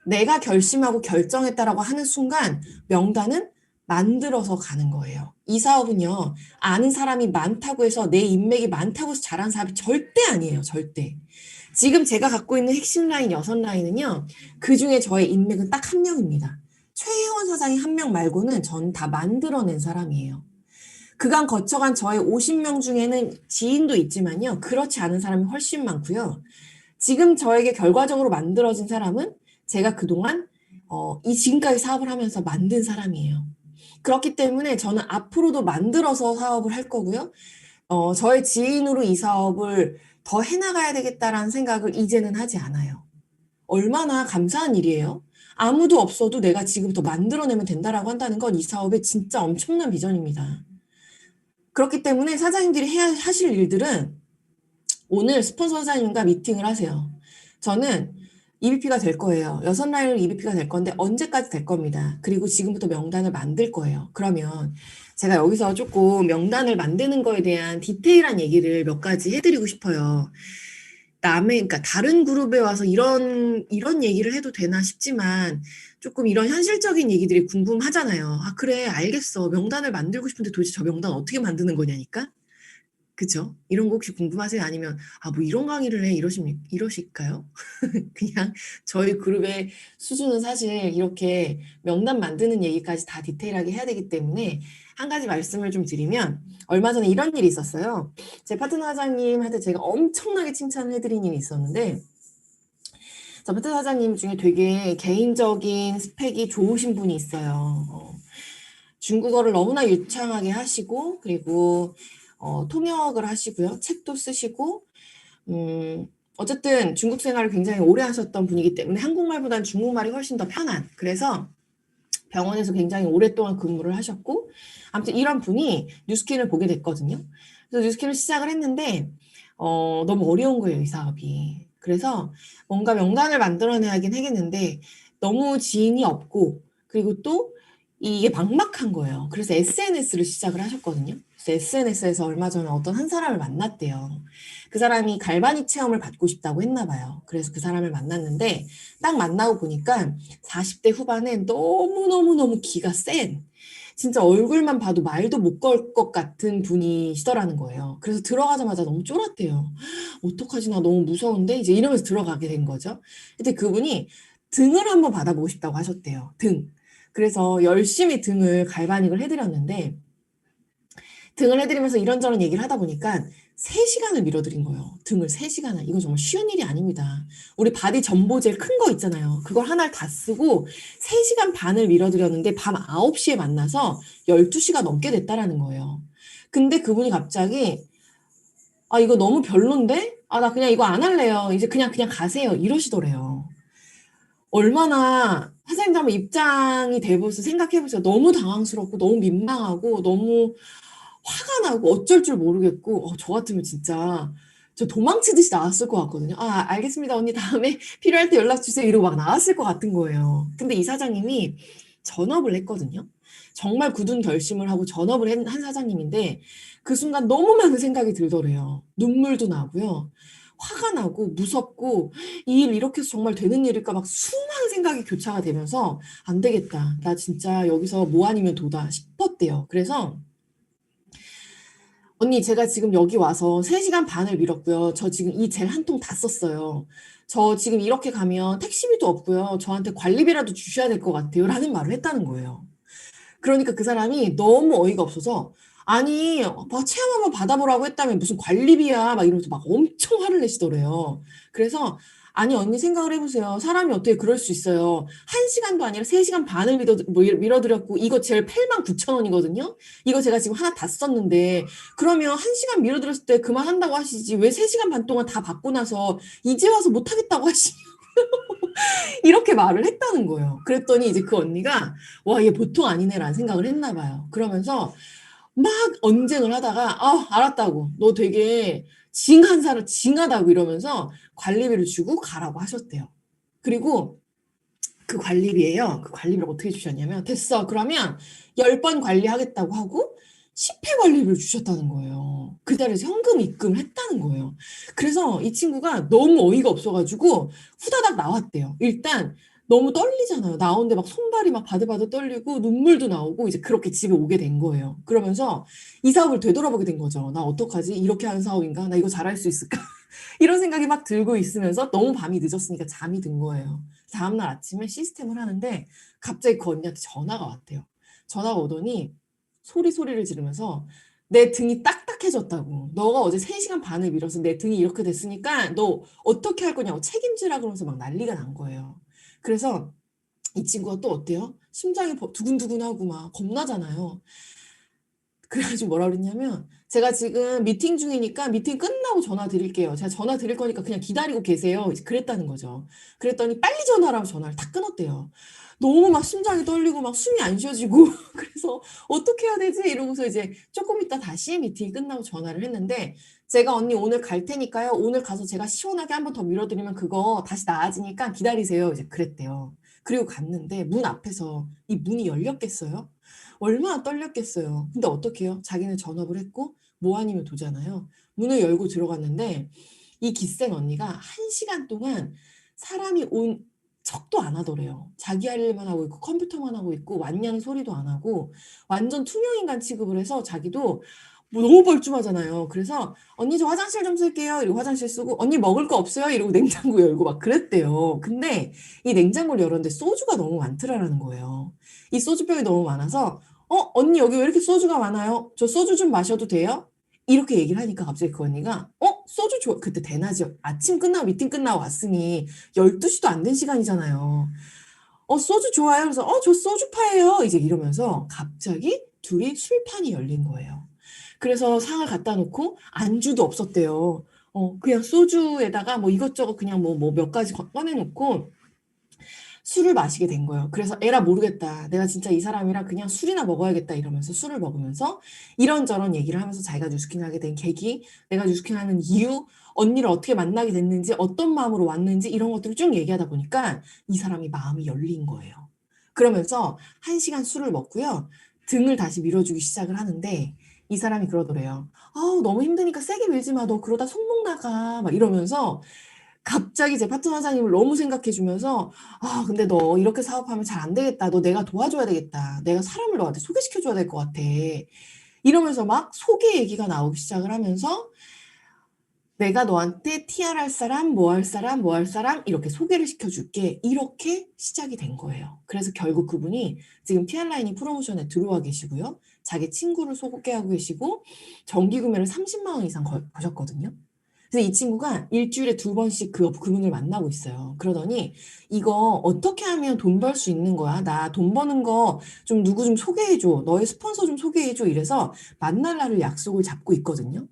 내가 결심하고 결정했다라고 하는 순간 명단은 만들어서 가는 거예요. 이 사업은요, 아는 사람이 많다고 해서 내 인맥이 많다고 해서 잘한 사업이 절대 아니에요. 절대. 지금 제가 갖고 있는 핵심 라인 6라인은요, 그 중에 저의 인맥은 딱 한 명입니다. 최혜원 사장이 한 명 말고는 전 다 만들어낸 사람이에요. 그간 거쳐간 저의 50명 중에는 지인도 있지만요. 그렇지 않은 사람이 훨씬 많고요. 지금 저에게 결과적으로 만들어진 사람은 제가 그동안 이 지금까지 사업을 하면서 만든 사람이에요. 그렇기 때문에 저는 앞으로도 만들어서 사업을 할 거고요. 저의 지인으로 이 사업을 더 해나가야 되겠다라는 생각을 이제는 하지 않아요. 얼마나 감사한 일이에요. 아무도 없어도 내가 지금부터 만들어내면 된다라고 한다는 건 이 사업의 진짜 엄청난 비전입니다. 그렇기 때문에 사장님들이 하실 일들은 오늘 스폰서 사장님과 미팅을 하세요. 저는 EBP가 될 거예요. 6라인으로 EBP가 될 건데 언제까지 될 겁니다. 그리고 지금부터 명단을 만들 거예요. 그러면 제가 여기서 조금 명단을 만드는 거에 대한 디테일한 얘기를 몇 가지 해드리고 싶어요. 그러니까 다른 그룹에 와서 이런 얘기를 해도 되나 싶지만 조금 이런 현실적인 얘기들이 궁금하잖아요. 아, 그래, 알겠어. 명단을 만들고 싶은데 도대체 저 명단 어떻게 만드는 거냐니까? 그죠? 이런 거 혹시 궁금하세요? 아니면, 아, 뭐 이런 강의를 해? 이러실까요? 그냥 저희 그룹의 수준은 사실 이렇게 명단 만드는 얘기까지 다 디테일하게 해야 되기 때문에 한 가지 말씀을 좀 드리면 얼마 전에 이런 일이 있었어요. 제 파트너 사장님한테 제가 엄청나게 칭찬을 해드린 일이 있었는데 저 파트너 사장님 중에 되게 개인적인 스펙이 좋으신 분이 있어요. 중국어를 너무나 유창하게 하시고 그리고 통역을 하시고요. 책도 쓰시고 어쨌든 중국 생활을 굉장히 오래 하셨던 분이기 때문에 한국말보다는 중국말이 훨씬 더 편한 그래서 병원에서 굉장히 오랫동안 근무를 하셨고 아무튼 이런 분이 뉴스킨을 보게 됐거든요. 그래서 뉴스킨을 시작을 했는데 너무 어려운 거예요, 이 사업이. 그래서 뭔가 명단을 만들어내야긴 하겠는데 너무 지인이 없고 그리고 또 이게 막막한 거예요. 그래서 SNS를 시작을 하셨거든요. 그래서 SNS에서 얼마 전에 어떤 한 사람을 만났대요. 그 사람이 갈바닉 체험을 받고 싶다고 했나 봐요. 그래서 그 사람을 만났는데 딱 만나고 보니까 40대 후반에 너무너무너무 기가 센 진짜 얼굴만 봐도 말도 못 걸 것 같은 분이시더라는 거예요. 그래서 들어가자마자 너무 쫄았대요. 어떡하지? 나 너무 무서운데? 이제 이러면서 들어가게 된 거죠. 근데 그분이 등을 한번 받아보고 싶다고 하셨대요. 등. 그래서 열심히 등을 갈바닉을 해드렸는데 등을 해드리면서 이런저런 얘기를 하다 보니까 3시간을 밀어드린 거예요. 등을 3시간을. 이건 정말 쉬운 일이 아닙니다. 우리 바디 전보젤 큰 거 있잖아요. 그걸 하나를 다 쓰고 3시간 반을 밀어드렸는데 밤 9시에 만나서 12시가 넘게 됐다라는 거예요. 근데 그분이 갑자기 아, 이거 너무 별론데? 아, 나 그냥 이거 안 할래요. 이제 그냥 가세요. 이러시더래요. 얼마나 사장님들 한번 입장이 돼보세요. 생각해보세요. 너무 당황스럽고 너무 민망하고 너무 화가 나고 어쩔 줄 모르겠고 저 같으면 진짜 저 도망치듯이 나왔을 것 같거든요. 아, 알겠습니다. 언니 다음에 필요할 때 연락 주세요. 이러고 막 나왔을 것 같은 거예요. 근데 이 사장님이 전업을 했거든요. 정말 굳은 결심을 하고 전업을 한 사장님인데 그 순간 너무 많은 생각이 들더래요. 눈물도 나고요. 화가 나고 무섭고 이 일 이렇게 해서 정말 되는 일일까 막 수많은 생각이 교차가 되면서 '안 되겠다. 나 진짜 여기서 뭐 아니면 도다.' 싶었대요. 그래서 "언니 제가 지금 여기 와서 3 시간 반을 미뤘고요. 저 지금 이 젤 한 통 다 썼어요. 저 지금 이렇게 가면 택시비도 없고요. 저한테 관리비라도 주셔야 될 것 같아요."라는 말을 했다는 거예요. 그러니까 그 사람이 너무 어이가 없어서 "아니 체험 한번 받아 보라고 했다며 무슨 관리비야." 막 이러면서 막 엄청 화를 내시더래요. 그래서 "아니 언니 생각을 해 보세요. 사람이 어떻게 그럴 수 있어요. 1 시간도 아니라 3 시간 반을 미뤄 드렸고 이거 젤 89,000 원이거든요. 이거 제가 지금 하나 다 썼는데 그러면 1 시간 미뤄 드렸을 때 그만한다고 하시지 왜 3 시간 반 동안 다 받고 나서 이제 와서 못 하겠다고 하시냐고." 이렇게 말을 했다는 거예요. 그랬더니 이제 그 언니가 '와 얘 보통 아니네.'라는 생각을 했나 봐요. 그러면서 막 언쟁을 하다가 알았다고. "너 되게 징하다고." 이러면서 관리비를 주고 가라고 하셨대요. 그리고 그 관리비에요. 그 관리비를 어떻게 주셨냐면 "됐어. 그러면 10번 관리하겠다."고 하고 10회 관리비를 주셨다는 거예요. 그 자리에서 현금 입금을 했다는 거예요. 그래서 이 친구가 너무 어이가 없어 가지고 후다닥 나왔대요. 일단 너무 떨리잖아요. 나오는데 막 손발이 막 바들바들 떨리고 눈물도 나오고 이제 그렇게 집에 오게 된 거예요. 그러면서 이 사업을 되돌아보게 된 거죠. '나 어떡하지? 이렇게 하는 사업인가? 나 이거 잘할 수 있을까?' 이런 생각이 막 들고 있으면서 너무 밤이 늦었으니까 잠이 든 거예요. 다음날 아침에 시스템을 하는데 갑자기 그 언니한테 전화가 왔대요. 전화가 오더니 소리를 지르면서 내 등이 딱딱해졌다고. "너가 어제 3 시간 반을 미뤄서 내 등이 이렇게 됐으니까 너 어떻게 할 거냐고 책임지라." 그러면서 막 난리가 난 거예요. 그래서 이 친구가 또 어때요? 심장이 두근두근하고 막 겁나잖아요. 그래 가지고 뭐라 그랬냐면 "제가 지금 미팅 중이니까 미팅 끝나고 전화 드릴게요. 제가 전화 드릴 거니까 그냥 기다리고 계세요." 이제 그랬다는 거죠. 그랬더니 빨리 전화하라고 전화를 탁 끊었대요. 너무 막 심장이 떨리고 막 숨이 안 쉬어지고 그래서 '어떻게 해야 되지?' 이러고서 이제 쪼끔 있다 다시 미팅이 끝나고 전화를 했는데 "제가 언니 오늘 갈 테니까요. 오늘 가서 제가 시원하게 한 번 더 밀어 드리면 그거 다시 나아지니까 기다리세요." 이제 그랬대요. 그리고 갔는데 문 앞에서 이 문이 열렸겠어요? 얼마나 떨렸겠어요. 근데 어떡해요? 자기는 전업을 했고 뭐 아니면 도잖아요. 문을 열고 들어갔는데 이 기센 언니가 1 시간 동안 사람이 온 척도 안 하더래요. 자기 할 일만 하고 있고 컴퓨터만 하고 있고 왔냐는 소리도 안 하고 완전 투명인간 취급을 해서 자기도 뭐 너무 뻘쭘하잖아요. 그래서 "언니 저 화장실 좀 쓸게요." 이러고 화장실 쓰고 "언니 먹을 거 없어요?" 이러고 냉장고 열고 막 그랬대요. 근데 이 냉장고를 열었는데 소주가 너무 많더라라는 거예요. 이 소주병이 너무 많아서 언니 여기 왜 이렇게 소주가 많아요? 저 소주 좀 마셔도 돼요?" 이렇게 얘기를 하니까 갑자기 그 언니가 소주 그때 대낮이요. 아침 끝나고 미팅 끝나고 왔으니 12 시도 안 된 시간이잖아요. 소주 좋아해요?" 그래서 저 소주파예요." 이제 이러면서 갑자기 둘이 술판이 열린 거예요. 그래서 상을 갖다 놓고 안주도 없었대요. 그냥 소주에다가 뭐 이것저것 그냥 뭐 몇 가지 꺼내 놓고 술을 마시게 된 거예요. 그래서 '에라 모르겠다. 내가 진짜 이 사람이랑 그냥 술이나 먹어야겠다.' 이러면서 술을 먹으면서 이런저런 얘기를 하면서 자기가 뉴스킨을 하게 된 계기, 내가 뉴스킨을 하는 이유, 언니를 어떻게 만나게 됐는지, 어떤 마음으로 왔는지 이런 것들을 쭉 얘기하다 보니까 이 사람이 마음이 열린 거예요. 그러면서 1 시간 술을 먹고요. 등을 다시 밀어주기 시작을 하는데 이 사람이 그러더래요. "아우 너무 힘드니까 세게 밀지 마. 너 그러다 손목 나가." 막 이러면서 갑자기 제 파트너 사장님을 너무 생각해 주면서 "아 근데 너 이렇게 사업하면 잘 안 되겠다. 너 내가 도와줘야 되겠다. 내가 사람을 너한테 소개시켜 줘야 될 것 같아." 이러면서 막 소개 얘기가 나오기 시작을 하면서 "내가 너한테 TR 할 사람, 뭐 할 사람, 뭐 할 사람 이렇게 소개를 시켜 줄게." 이렇게 시작이 된 거예요. 그래서 결국 그분이 지금 TR라인이 프로모션에 들어와 계시고요. 자기 친구를 소개하고 계시고 정기 구매를 30만 원 이상 거셨거든요. 그래서 이 친구가 일 주일에 2번씩 그분을 만나고 있어요. 그러더니 "이거 어떻게 하면 돈 벌 수 있는 거야? 나 돈 버는 거 좀 누구 좀 소개해 줘. 너의 스폰서 좀 소개해 줘." 이래서 만날 날을 약속을 잡고 있거든요.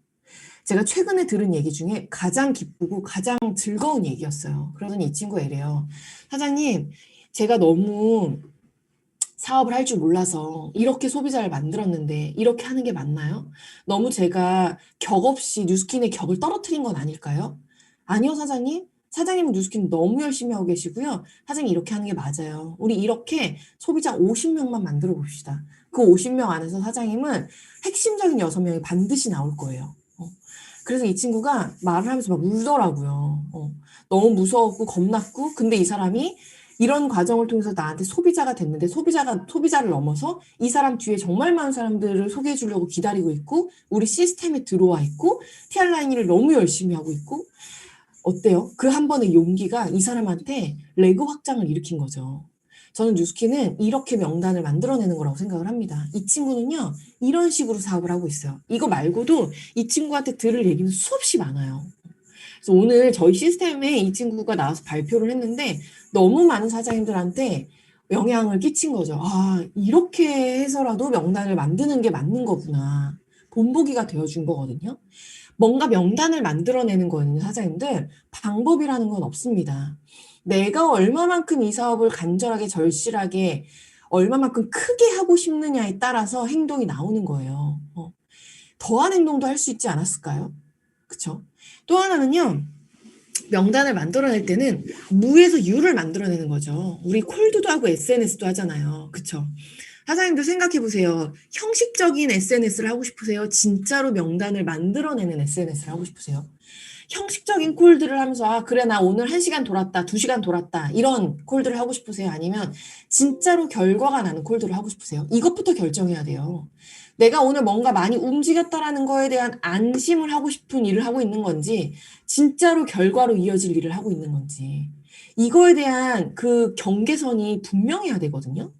제가 최근에 들은 얘기 중에 가장 기쁘고 가장 즐거운 얘기였어요. 그러더니 이 친구가 이래요. "사장님 제가 너무 사업을 할 줄 몰라서 이렇게 소비자를 만들었는데 이렇게 하는 게 맞나요? 너무 제가 격 없이 뉴스킨의 격을 떨어뜨린 건 아닐까요?" "아니요 사장님. 사장님은 뉴스킨 너무 열심히 하고 계시고요. 사장님 이렇게 하는 게 맞아요. 우리 이렇게 소비자 50 명만 만들어 봅시다. 그 50명 안에서 사장님은 핵심적인 6명이 반드시 나올 거예요. 그래서 이 친구가 말을 하면서 막 울더라고요. 너무 무서웠고 겁났고, 근데 이 사람이 이런 과정을 통해서 나한테 소비자가 됐는데 소비자를 넘어서 이 사람 뒤에 정말 많은 사람들을 소개해 주려고 기다리고 있고, 우리 시스템에 들어와 있고, TR라인 일을 너무 열심히 하고 있고, 어때요? 그 한 번의 용기가 이 사람한테 레그 확장을 일으킨 거죠. 저는 뉴스키는 이렇게 명단을 만들어내는 거라고 생각을 합니다. 이 친구는요, 이런 식으로 사업을 하고 있어요. 이거 말고도 이 친구한테 들을 얘기는 수없이 많아요. 그래서 오늘 저희 시스템에 이 친구가 나와서 발표를 했는데 너무 많은 사장님들한테 영향을 끼친 거죠. 아, 이렇게 해서라도 명단을 만드는 게 맞는 거구나. 본보기가 되어준 거거든요. 뭔가 명단을 만들어내는 거는 사장님들 방법이라는 건 없습니다. 내가 얼마만큼 이 사업을 간절하게 절실하게 얼마만큼 크게 하고 싶느냐에 따라서 행동이 나오는 거예요. 더한 행동도 할 수 있지 않았을까요? 그쵸? 또 하나는요. 명단을 만들어낼 때는 무에서 유를 만들어내는 거죠. 우리 콜드도 하고 SNS도 하잖아요. 그쵸? 사장님도 생각해 보세요. 형식적인 SNS를 하고 싶으세요? 진짜로 명단을 만들어내는 SNS를 하고 싶으세요? 형식적인 콜들을 하면서 아 그래 나 오늘 1시간 돌았다 2시간 돌았다 이런 콜들을 하고 싶으세요? 아니면 진짜로 결과가 나는 콜들을 하고 싶으세요? 이것부터 결정해야 돼요. 내가 오늘 뭔가 많이 움직였다라는 거에 대한 안심을 하고 싶은 일을 하고 있는 건지 진짜로 결과로 이어질 일을 하고 있는 건지 이거에 대한 그 경계선이 분명해야 되거든요.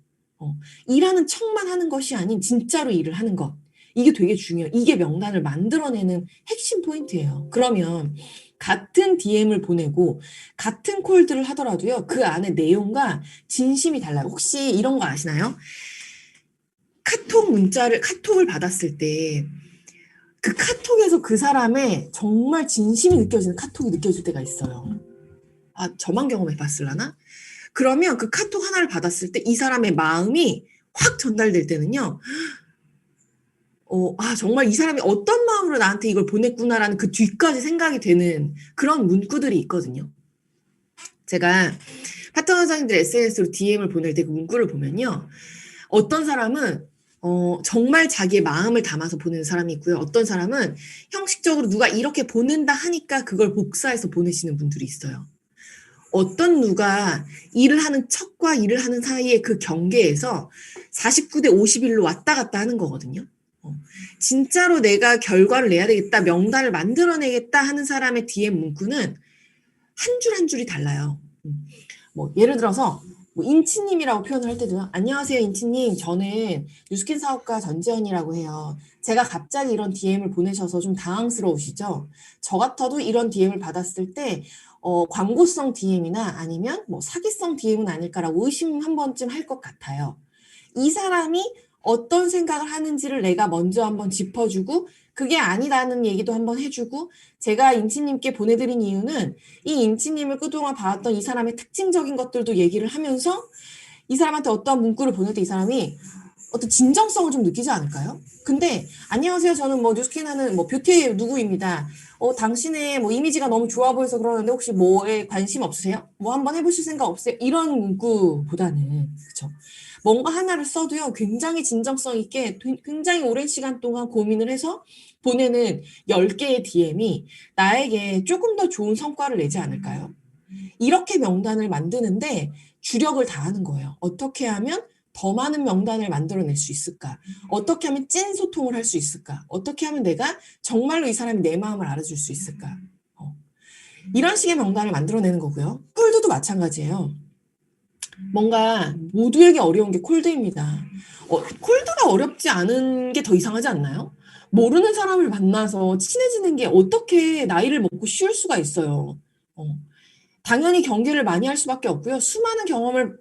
일하는 척만 하는 것이 아닌 진짜로 일을 하는 것. 이게 되게 중요해요. 이게 명단을 만들어내는 핵심 포인트예요. 그러면 같은 DM을 보내고 같은 콜들을 하더라도요. 그 안에 내용과 진심이 달라요. 혹시 이런 거 아시나요? 카톡을 받았을 때 그 카톡에서 그 사람의 정말 진심이 느껴지는 카톡이 느껴질 때가 있어요. 아, 저만 경험해 봤을라나? 그러면 그 카톡 하나를 받았을 때 이 사람의 마음이 확 전달될 때는요. 정말 이 사람이 어떤 마음으로 나한테 이걸 보냈구나라는 그 뒤까지 생각이 되는 그런 문구들이 있거든요. 제가 파트너 사장님들 SNS로 DM을 보낼 때 그 문구를 보면요. 어떤 사람은 정말 자기의 마음을 담아서 보내는 사람이 있고요. 어떤 사람은 형식적으로 누가 이렇게 보낸다 하니까 그걸 복사해서 보내시는 분들이 있어요. 어떤 누가 일을 하는 척과 일을 하는 사이의 그 경계에서 49대 51로 왔다 갔다 하는 거거든요. 진짜로 내가 결과를 내야 되겠다, 명단을 만들어내겠다 하는 사람의 DM 문구는 한 줄 한 줄이 달라요. 뭐 예를 들어서 뭐 인치님이라고 표현을 할 때도 안녕하세요 인치님 저는 뉴스킨 사업가 전지현이라고 해요. 제가 갑자기 이런 DM을 보내셔서 좀 당황스러우시죠? 저 같아도 이런 DM을 받았을 때 광고성 DM이나 아니면 뭐 사기성 DM은 아닐까라고 의심 한 번쯤 할 것 같아요. 이 사람이 어떤 생각을 하는지를 내가 먼저 한번 짚어주고 그게 아니라는 얘기도 한번 해주고 제가 인치님께 보내드린 이유는 이 인치님을 그동안 봐왔던 이 사람의 특징적인 것들도 얘기를 하면서 이 사람한테 어떤 문구를 보낼 때 이 사람이 어떤 진정성을 좀 느끼지 않을까요? 근데 안녕하세요 저는 뭐 뉴스킨 하는 뭐 뷰티 누구입니다. 당신의 뭐 이미지가 너무 좋아 보여서 그러는데 혹시 뭐에 관심 없으세요? 뭐 한번 해보실 생각 없으세요? 이런 문구보다는 그쵸? 뭔가 하나를 써도요 굉장히 진정성 있게 굉장히 오랜 시간 동안 고민을 해서 보내는 10개의 DM이 나에게 조금 더 좋은 성과를 내지 않을까요? 이렇게 명단을 만드는데 주력을 다하는 거예요. 어떻게 하면 더 많은 명단을 만들어낼 수 있을까? 어떻게 하면 찐 소통을 할 수 있을까? 어떻게 하면 내가 정말로 이 사람이 내 마음을 알아줄 수 있을까? 이런 식의 명단을 만들어내는 거고요. 콜드도 마찬가지예요. 뭔가 모두에게 어려운 게 콜드입니다. 콜드가 어렵지 않은 게 더 이상하지 않나요? 모르는 사람을 만나서 친해지는 게 어떻게 나이를 먹고 쉬울 수가 있어요. 당연히 경계를 많이 할 수밖에 없고요. 수많은 경험을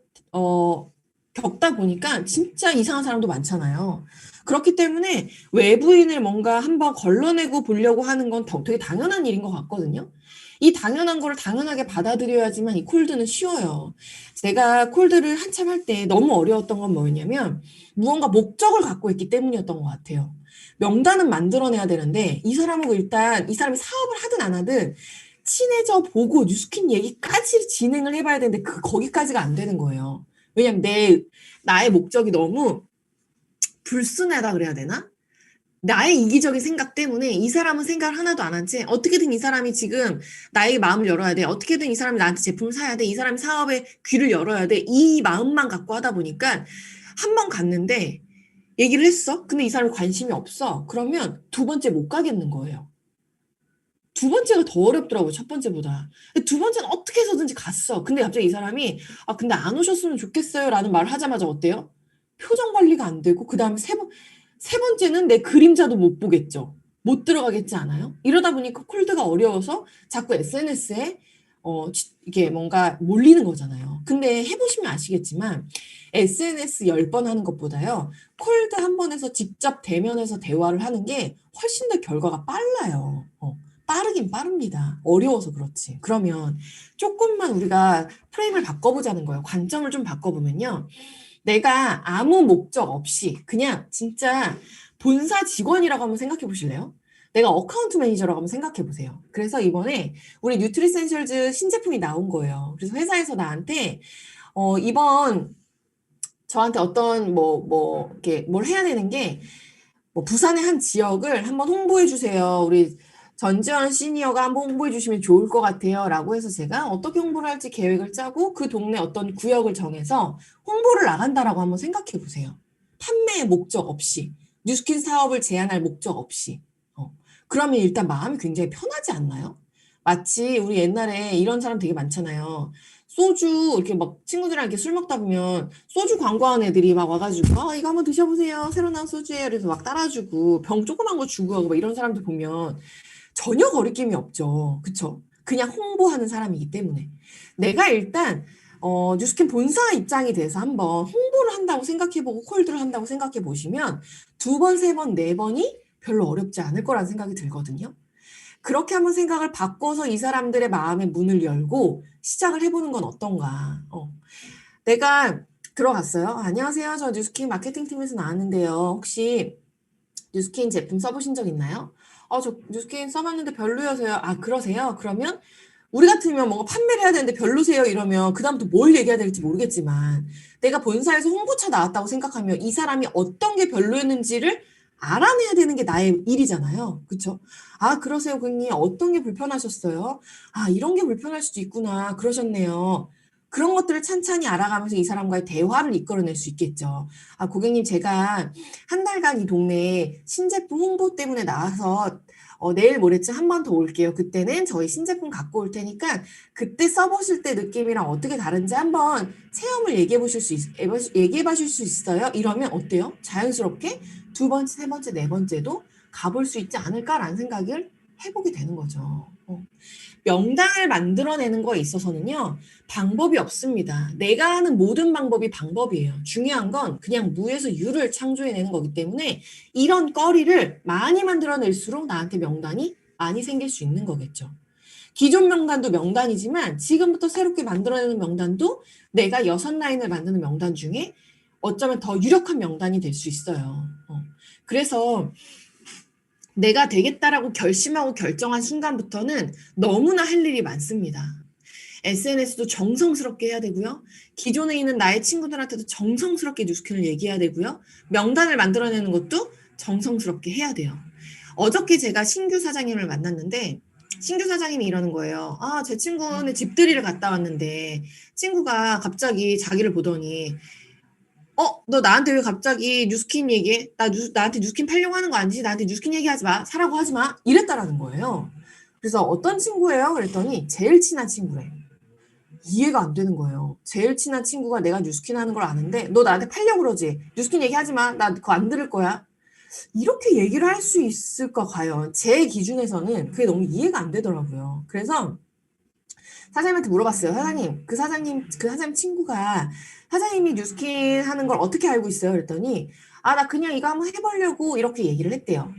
겪다 보니까 진짜 이상한 사람도 많잖아요. 그렇기 때문에 외부인을 뭔가 한번 걸러내고 보려고 하는 건 되게 당연한 일인 것 같거든요. 이 당연한 거를 당연하게 받아들여야지만 이 콜드는 쉬워요. 제가 콜드를 한참 할 때 너무 어려웠던 건 뭐였냐면 무언가 목적을 갖고 있기 때문이었던 것 같아요. 명단은 만들어내야 되는데 이 사람하고 일단 이 사람이 사업을 하든 안 하든 친해져 보고 뉴스킨 얘기까지 진행을 해봐야 되는데 거기까지가 안 되는 거예요. 왜냐면 나의 목적이 너무 불순하다 그래야 되나? 나의 이기적인 생각 때문에 이 사람은 생각을 하나도 안 한 채 어떻게든 이 사람이 지금 나에게 마음을 열어야 돼. 어떻게든 이 사람이 나한테 제품을 사야 돼. 이 사람이 사업에 귀를 열어야 돼. 이 마음만 갖고 하다 보니까 한 번 갔는데 얘기를 했어. 근데 이 사람이 관심이 없어. 그러면 두 번째 못 가겠는 거예요. 두 번째가 더 어렵더라고요. 첫 번째보다. 두 번째는 어떻게 해서든지 갔어. 근데 갑자기 이 사람이 아 근데 안 오셨으면 좋겠어요 라는 말을 하자마자 어때요? 표정 관리가 안 되고 그다음에 세 번째는 내 그림자도 못 보겠죠. 못 들어가겠지 않아요? 이러다 보니까 콜드가 어려워서 자꾸 SNS에 이게 뭔가 몰리는 거잖아요. 근데 해보시면 아시겠지만 SNS 10번 하는 것보다요. 콜드 한 번에서 직접 대면해서 대화를 하는 게 훨씬 더 결과가 빨라요. 빠르긴 빠릅니다. 어려워서 그렇지. 그러면 조금만 우리가 프레임을 바꿔보자는 거예요. 관점을 좀 바꿔보면요. 내가 아무 목적 없이 그냥 진짜 본사 직원이라고 한번 생각해 보실래요? 내가 어카운트 매니저라고 한번 생각해 보세요. 그래서 이번에 우리 뉴트리센셜즈 신제품이 나온 거예요. 그래서 회사에서 나한테 이번 저한테 어떤 이렇게 뭘 해야 되는 게 부산의 한 지역을 한번 홍보해 주세요. 우리 전지현 시니어가 한번 홍보해 주시면 좋을 것 같아요. 라고 해서 제가 어떻게 홍보를 할지 계획을 짜고 그 동네 어떤 구역을 정해서 홍보를 나간다라고 한번 생각해 보세요. 판매의 목적 없이, 뉴스킨 사업을 제안할 목적 없이. 그러면 일단 마음이 굉장히 편하지 않나요? 마치 우리 옛날에 이런 사람 되게 많잖아요. 소주 이렇게 막 친구들이랑 이렇게 술 먹다 보면 소주 광고하는 애들이 막 와가지고 아 이거 한번 드셔보세요 새로 나온 소주예요 그래서 막 따라주고 병 조그만 거 주고 하고 막 이런 사람들 보면 전혀 거리낌이 없죠. 그쵸? 그냥 홍보하는 사람이기 때문에 내가 일단 뉴스킨 본사 입장이 돼서 한번 홍보를 한다고 생각해보고 콜드를 한다고 생각해 보시면 두 번, 세 번, 네 번이 별로 어렵지 않을 거라는 생각이 들거든요. 그렇게 한번 생각을 바꿔서 이 사람들의 마음의 문을 열고 시작을 해보는 건 어떤가. 내가 들어갔어요. 안녕하세요. 저 뉴스킨 마케팅팀에서 나왔는데요. 혹시 뉴스킨 제품 써보신 적 있나요? 저 뉴스킨 써봤는데 별로여서요. 아, 그러세요? 그러면 우리 같으면 뭔가 판매를 해야 되는데 별로세요 이러면 그다음부터 뭘 얘기해야 될지 모르겠지만 내가 본사에서 홍보차 나왔다고 생각하면 이 사람이 어떤 게 별로였는지를 알아내야 되는 게 나의 일이잖아요. 그쵸? 아, 그러세요, 고객님. 어떤 게 불편하셨어요? 아, 이런 게 불편할 수도 있구나. 그러셨네요. 그런 것들을 찬찬히 알아가면서 이 사람과의 대화를 이끌어낼 수 있겠죠. 아, 고객님, 제가 한 달간 이 동네에 신제품 홍보 때문에 나와서 내일 모레쯤 한 번 더 올게요. 그때는 저희 신제품 갖고 올 테니까 그때 써보실 때 느낌이랑 어떻게 다른지 한번 체험을 얘기해 보실 수 있어요? 이러면 어때요? 자연스럽게 두 번째, 세 번째, 네 번째도 가볼 수 있지 않을까라는 생각을 해보게 되는 거죠. 명당을 만들어내는 거에 있어서는요, 방법이 없습니다. 내가 하는 모든 방법이 방법이에요. 중요한 건 그냥 무에서 유를 창조해내는 거기 때문에 이런 거리를 많이 만들어낼수록 나한테 명단이 많이 생길 수 있는 거겠죠. 기존 명단도 명단이지만 지금부터 새롭게 만들어내는 명단도 내가 6라인을 만드는 명단 중에 어쩌면 더 유력한 명단이 될 수 있어요. 그래서 내가 되겠다라고 결심하고 결정한 순간부터는 너무나 할 일이 많습니다. SNS도 정성스럽게 해야 되고요. 기존에 있는 나의 친구들한테도 정성스럽게 뉴스킨을 얘기해야 되고요. 명단을 만들어내는 것도 정성스럽게 해야 돼요. 어저께 제가 신규 사장님을 만났는데 신규 사장님이 이러는 거예요. 아, 제 친구는 집들이를 갔다 왔는데 친구가 갑자기 자기를 보더니 너 나한테 왜 갑자기 뉴스킨 얘기해? 나한테 뉴스킨 팔려고 하는 거 아니지? 나한테 뉴스킨 얘기하지 마. 사라고 하지 마. 이랬다라는 거예요. 그래서 어떤 친구예요? 그랬더니 제일 친한 친구래. 이해가 안 되는 거예요. 제일 친한 친구가 내가 뉴스킨 하는 걸 아는데 너 나한테 팔려고 그러지? 뉴스킨 얘기하지 마. 나 그거 안 들을 거야. 이렇게 얘기를 할 수 있을까 과연? 제 기준에서는 그게 너무 이해가 안 되더라고요. 그래서 사장님한테 물어봤어요. 사장님, 그 사장님 친구가 사장님이 뉴스킨 하는 걸 어떻게 알고 있어요? 그랬더니 나 그냥 이거 한번 해보려고 이렇게 얘기를 했대요.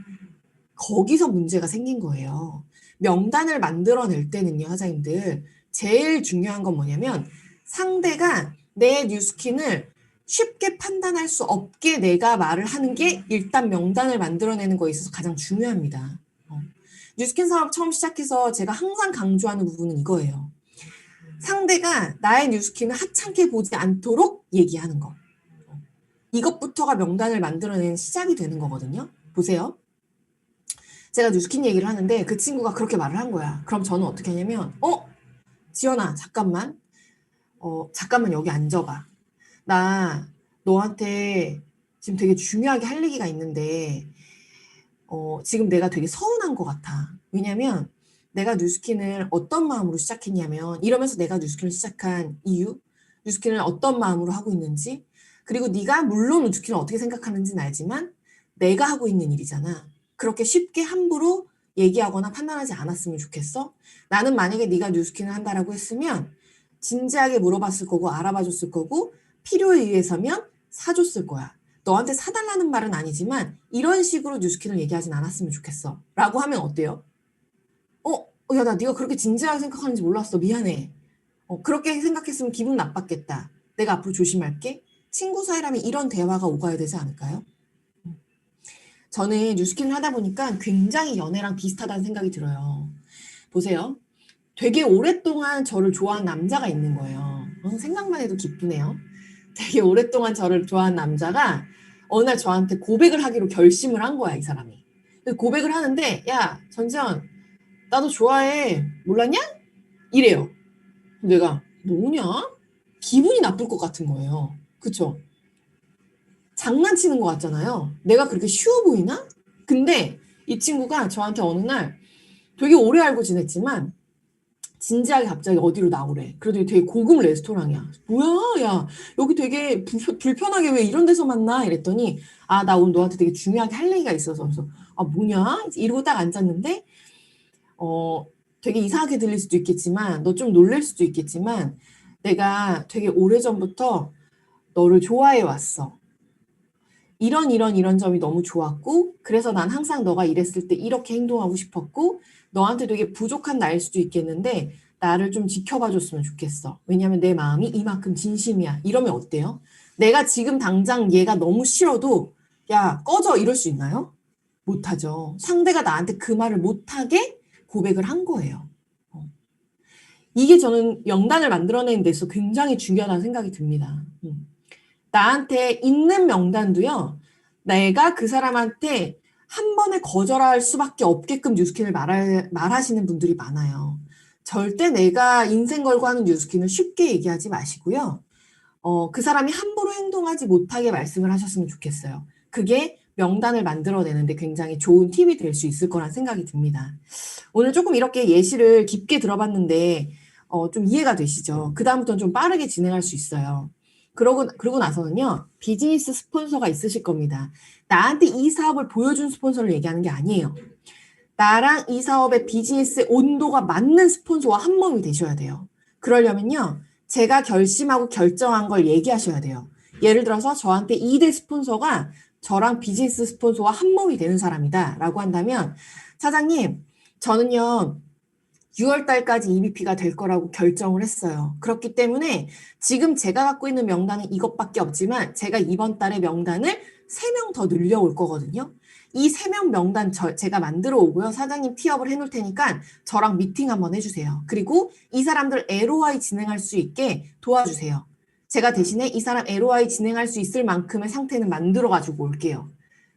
거기서 문제가 생긴 거예요. 명단을 만들어낼 때는요, 사장님들. 제일 중요한 건 뭐냐면 상대가 내 뉴스킨을 쉽게 판단할 수 없게 내가 말을 하는 게 일단 명단을 만들어내는 거에 있어서 가장 중요합니다. 뉴스킨 사업 처음 시작해서 제가 항상 강조하는 부분은 이거예요. 상대가 나의 뉴스킨을 하찮게 보지 않도록 얘기하는 거. 이것부터가 명단을 만들어내는 시작이 되는 거거든요. 보세요. 제가 뉴스킨 얘기를 하는데 그 친구가 그렇게 말을 한 거야. 그럼 저는 어떻게 하냐면 지연아 잠깐만 잠깐만 여기 앉아봐. 나 너한테 지금 되게 중요하게 할 얘기가 있는데 지금 내가 되게 서운한 것 같아. 왜냐면 내가 뉴스킨을 어떤 마음으로 시작했냐면 이러면서 내가 뉴스킨을 시작한 이유, 뉴스킨을 어떤 마음으로 하고 있는지, 그리고 네가 물론 뉴스킨을 어떻게 생각하는지는 알지만 내가 하고 있는 일이잖아. 그렇게 쉽게 함부로 얘기하거나 판단하지 않았으면 좋겠어. 나는 만약에 네가 뉴스킨을 한다라고 했으면 진지하게 물어봤을 거고 알아봐줬을 거고 필요에 의해서면 사줬을 거야. 너한테 사달라는 말은 아니지만 이런 식으로 뉴스킨을 얘기하진 않았으면 좋겠어. 라고 하면 어때요? 야, 나 네가 그렇게 진지하게 생각하는지 몰랐어. 미안해. 그렇게 생각했으면 기분 나빴겠다. 내가 앞으로 조심할게. 친구 사이라면 이런 대화가 오가야 되지 않을까요? 저는 뉴스킨을 하다 보니까 굉장히 연애랑 비슷하다는 생각이 들어요. 보세요. 되게 오랫동안 저를 좋아한 남자가 있는 거예요. 생각만 해도 기쁘네요. 되게 오랫동안 저를 좋아한 남자가 어느 날 저한테 고백을 하기로 결심을 한 거야, 이 사람이. 고백을 하는데, 야, 전지현, 나도 좋아해. 몰랐냐? 이래요. 내가, 뭐냐? 기분이 나쁠 것 같은 거예요. 그쵸? 장난치는 것 같잖아요. 내가 그렇게 쉬워 보이나? 근데 이 친구가 저한테 어느 날 되게 오래 알고 지냈지만 진지하게 갑자기 어디로 나오래. 그래도 되게 고급 레스토랑이야. 뭐야, 야, 여기 되게 불편하게 왜 이런 데서 만나? 이랬더니, 나 오늘 너한테 되게 중요하게 할 얘기가 있어서. 그래서, 뭐냐? 이러고 딱 앉았는데, 되게 이상하게 들릴 수도 있겠지만, 너 좀 놀랄 수도 있겠지만, 내가 되게 오래전부터 너를 좋아해 왔어. 이런 점이 너무 좋았고, 그래서 난 항상 너가 이랬을 때 이렇게 행동하고 싶었고, 너한테 되게 부족한 나일 수도 있겠는데, 나를 좀 지켜봐 줬으면 좋겠어. 왜냐면 내 마음이 이만큼 진심이야. 이러면 어때요? 내가 지금 당장 얘가 너무 싫어도, 야, 꺼져! 이럴 수 있나요? 못하죠. 상대가 나한테 그 말을 못하게 고백을 한 거예요. 이게 저는 명단을 만들어내는 데서 굉장히 중요하다는 생각이 듭니다. 나한테 있는 명단도요, 내가 그 사람한테 한 번에 거절할 수밖에 없게끔 뉴스킨을 말하시는 분들이 많아요. 절대 내가 인생 걸고 하는 뉴스킨을 쉽게 얘기하지 마시고요. 그 사람이 함부로 행동하지 못하게 말씀을 하셨으면 좋겠어요. 그게 명단을 만들어내는데 굉장히 좋은 팁이 될 수 있을 거란 생각이 듭니다. 오늘 조금 이렇게 예시를 깊게 들어봤는데, 좀 이해가 되시죠? 그다음부터는 좀 빠르게 진행할 수 있어요. 그러고 나서는요, 비즈니스 스폰서가 있으실 겁니다. 나한테 이 사업을 보여준 스폰서를 얘기하는 게 아니에요. 나랑 이 사업의 비즈니스 온도가 맞는 스폰서와 한 몸이 되셔야 돼요. 그러려면요, 제가 결심하고 결정한 걸 얘기하셔야 돼요. 예를 들어서 저한테 2대 스폰서가 저랑 비즈니스 스폰서와 한 몸이 되는 사람이다 라고 한다면, 사장님, 저는요, 6월 달까지 EBP가 될 거라고 결정을 했어요. 그렇기 때문에 지금 제가 갖고 있는 명단은 이것밖에 없지만 제가 이번 달에 명단을 3명 더 늘려올 거거든요. 이 3명 명단 제가 만들어 오고요. 사장님 티업을 해놓을 테니까 저랑 미팅 한번 해주세요. 그리고 이 사람들 LOI 진행할 수 있게 도와주세요. 제가 대신에 이 사람 LOI 진행할 수 있을 만큼의 상태는 만들어 가지고 올게요.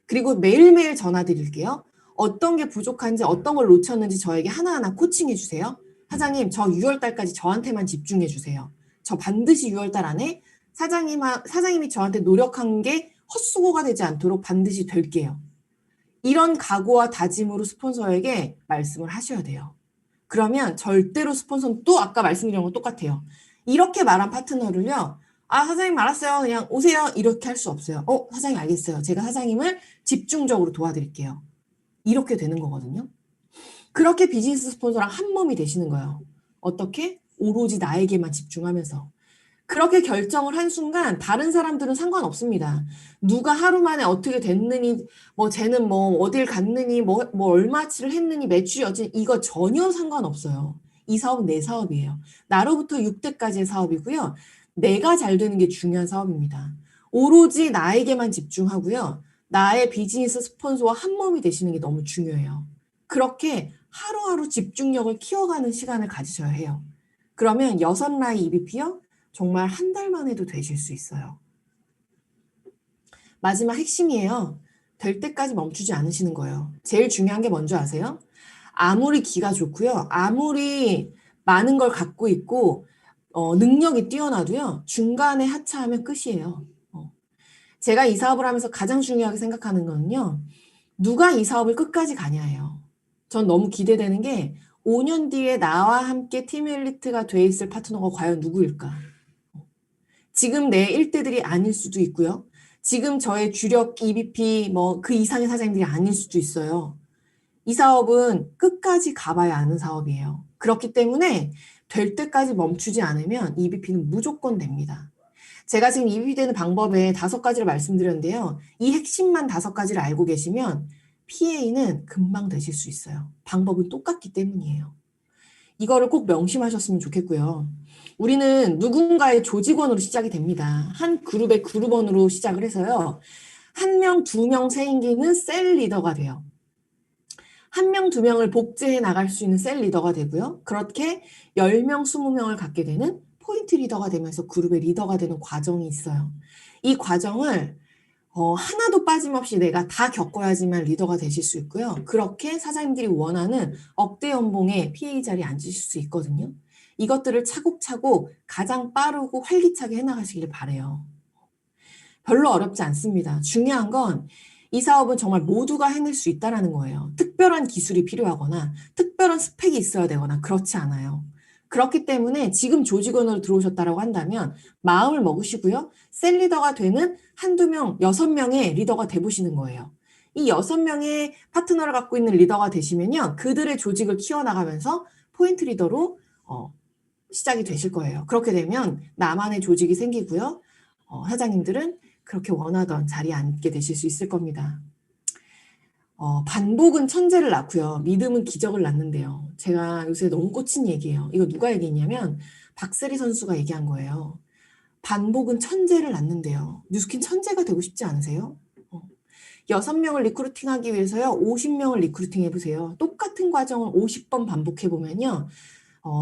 그리고 매일매일 전화 드릴게요. 어떤 게 부족한지 어떤 걸 놓쳤는지 저에게 하나하나 코칭해 주세요. 사장님, 저 6월 달까지 저한테만 집중해 주세요. 저 반드시 6월 달 안에 사장님이 저한테 노력한 게 헛수고가 되지 않도록 반드시 될게요. 이런 각오와 다짐으로 스폰서에게 말씀을 하셔야 돼요. 그러면 절대로 스폰서는 또 아까 말씀드린 건 똑같아요. 이렇게 말한 파트너를요. 사장님 알았어요. 그냥 오세요. 이렇게 할 수 없어요. 사장님 알겠어요. 제가 사장님을 집중적으로 도와드릴게요. 이렇게 되는 거거든요. 그렇게 비즈니스 스폰서랑 한 몸이 되시는 거예요. 어떻게? 오로지 나에게만 집중하면서. 그렇게 결정을 한 순간 다른 사람들은 상관없습니다. 누가 하루 만에 어떻게 됐느니, 쟤는 어딜 갔느니, 얼마치를 했느니, 매출이 어찌, 이거 전혀 상관없어요. 이 사업은 내 사업이에요. 나로부터 6대까지의 사업이고요. 내가 잘 되는 게 중요한 사업입니다. 오로지 나에게만 집중하고요. 나의 비즈니스 스폰서와 한 몸이 되시는 게 너무 중요해요. 그렇게 하루하루 집중력을 키워가는 시간을 가지셔야 해요. 그러면 6라이 EBP요? 정말 한 달만 해도 되실 수 있어요. 마지막 핵심이에요. 될 때까지 멈추지 않으시는 거예요. 제일 중요한 게 뭔지 아세요? 아무리 기가 좋고요. 아무리 많은 걸 갖고 있고 능력이 뛰어나도요. 중간에 하차하면 끝이에요. 제가 이 사업을 하면서 가장 중요하게 생각하는 거는요. 누가 이 사업을 끝까지 가냐예요. 전 너무 기대되는 게 5년 뒤에 나와 함께 팀 엘리트가 돼 있을 파트너가 과연 누구일까? 지금 내 일대들이 아닐 수도 있고요. 지금 저의 주력 EVP 그 이상의 사장님들이 아닐 수도 있어요. 이 사업은 끝까지 가봐야 아는 사업이에요. 그렇기 때문에 될 때까지 멈추지 않으면 EVP는 무조건 됩니다. 제가 지금 EVP 되는 방법에 5가지를 말씀드렸는데요. 이 핵심만 5가지를 알고 계시면 PA는 금방 되실 수 있어요. 방법은 똑같기 때문이에요. 이거를 꼭 명심하셨으면 좋겠고요. 우리는 누군가의 조직원으로 시작이 됩니다. 한 그룹의 그룹원으로 시작을 해서요. 1명, 2명 생기는 셀 리더가 돼요. 1명, 2명을 복제해 나갈 수 있는 셀 리더가 되고요. 그렇게 10명, 20명을 갖게 되는 포인트 리더가 되면서 그룹의 리더가 되는 과정이 있어요. 이 과정을 하나도 빠짐없이 내가 다 겪어야지만 리더가 되실 수 있고요. 그렇게 사장님들이 원하는 억대 연봉의 PA 자리에 앉으실 수 있거든요. 이것들을 차곡차곡 가장 빠르고 활기차게 해나가시길 바라요. 별로 어렵지 않습니다. 중요한 건 이 사업은 정말 모두가 해낼 수 있다는 거예요. 특별한 기술이 필요하거나 특별한 스펙이 있어야 되거나 그렇지 않아요. 그렇기 때문에 지금 조직원으로 들어오셨다고 한다면 마음을 먹으시고요. 셀 리더가 되는 한두 명, 6명의 리더가 돼보시는 거예요. 이 6명의 파트너를 갖고 있는 리더가 되시면요. 그들의 조직을 키워나가면서 포인트 리더로 시작이 되실 거예요. 그렇게 되면 나만의 조직이 생기고요. 사장님들은 그렇게 원하던 자리에 앉게 되실 수 있을 겁니다. 반복은 천재를 낳고요. 믿음은 기적을 낳는데요. 제가 요새 너무 꽂힌 얘기예요. 이거 누가 얘기했냐면 박세리 선수가 얘기한 거예요. 반복은 천재를 낳는데요. 뉴스킨 천재가 되고 싶지 않으세요? 6명을 리크루팅하기 위해서요. 50명을 리크루팅 해보세요. 똑같은 과정을 50번 반복해보면요.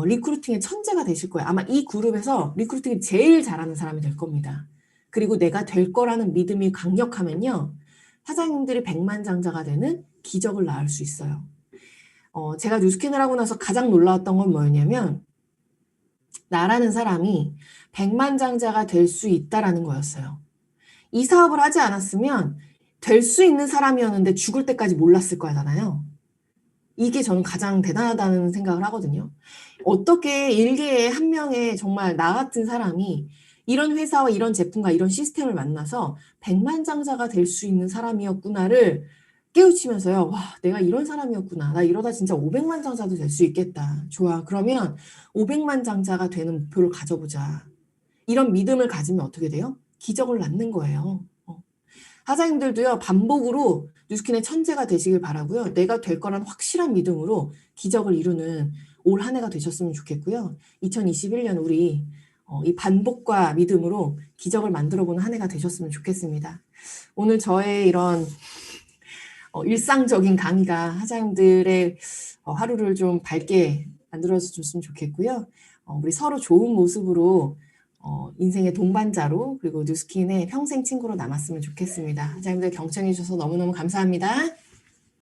리크루팅의 천재가 되실 거예요. 아마 이 그룹에서 리크루팅이 제일 잘하는 사람이 될 겁니다. 그리고 내가 될 거라는 믿음이 강력하면요. 사장님들이 백만장자가 되는 기적을 낳을 수 있어요. 제가 뉴스킨을 하고 나서 가장 놀라웠던 건 뭐였냐면 나라는 사람이 백만장자가 될 수 있다라는 거였어요. 이 사업을 하지 않았으면 될 수 있는 사람이었는데 죽을 때까지 몰랐을 거잖아요. 이게 저는 가장 대단하다는 생각을 하거든요. 어떻게 일개의 한 명의 정말 나 같은 사람이 이런 회사와 이런 제품과 이런 시스템을 만나서 백만장자가 될 수 있는 사람이었구나를 깨우치면서요. 와, 내가 이런 사람이었구나. 나 이러다 진짜 500만장자도 될 수 있겠다. 좋아. 그러면 500만장자가 되는 목표를 가져보자. 이런 믿음을 가지면 어떻게 돼요? 기적을 낳는 거예요. 사장님들도요. 반복으로 뉴스킨의 천재가 되시길 바라고요. 내가 될 거란 확실한 믿음으로 기적을 이루는 올 한 해가 되셨으면 좋겠고요. 2021년 우리 이 반복과 믿음으로 기적을 만들어보는 한 해가 되셨으면 좋겠습니다. 오늘 저의 이런 일상적인 강의가 사장님들의 하루를 좀 밝게 만들어서 줬으면 좋겠고요. 우리 서로 좋은 모습으로 인생의 동반자로 그리고 뉴스킨의 평생 친구로 남았으면 좋겠습니다. 사장님들 경청해 주셔서 너무너무 감사합니다.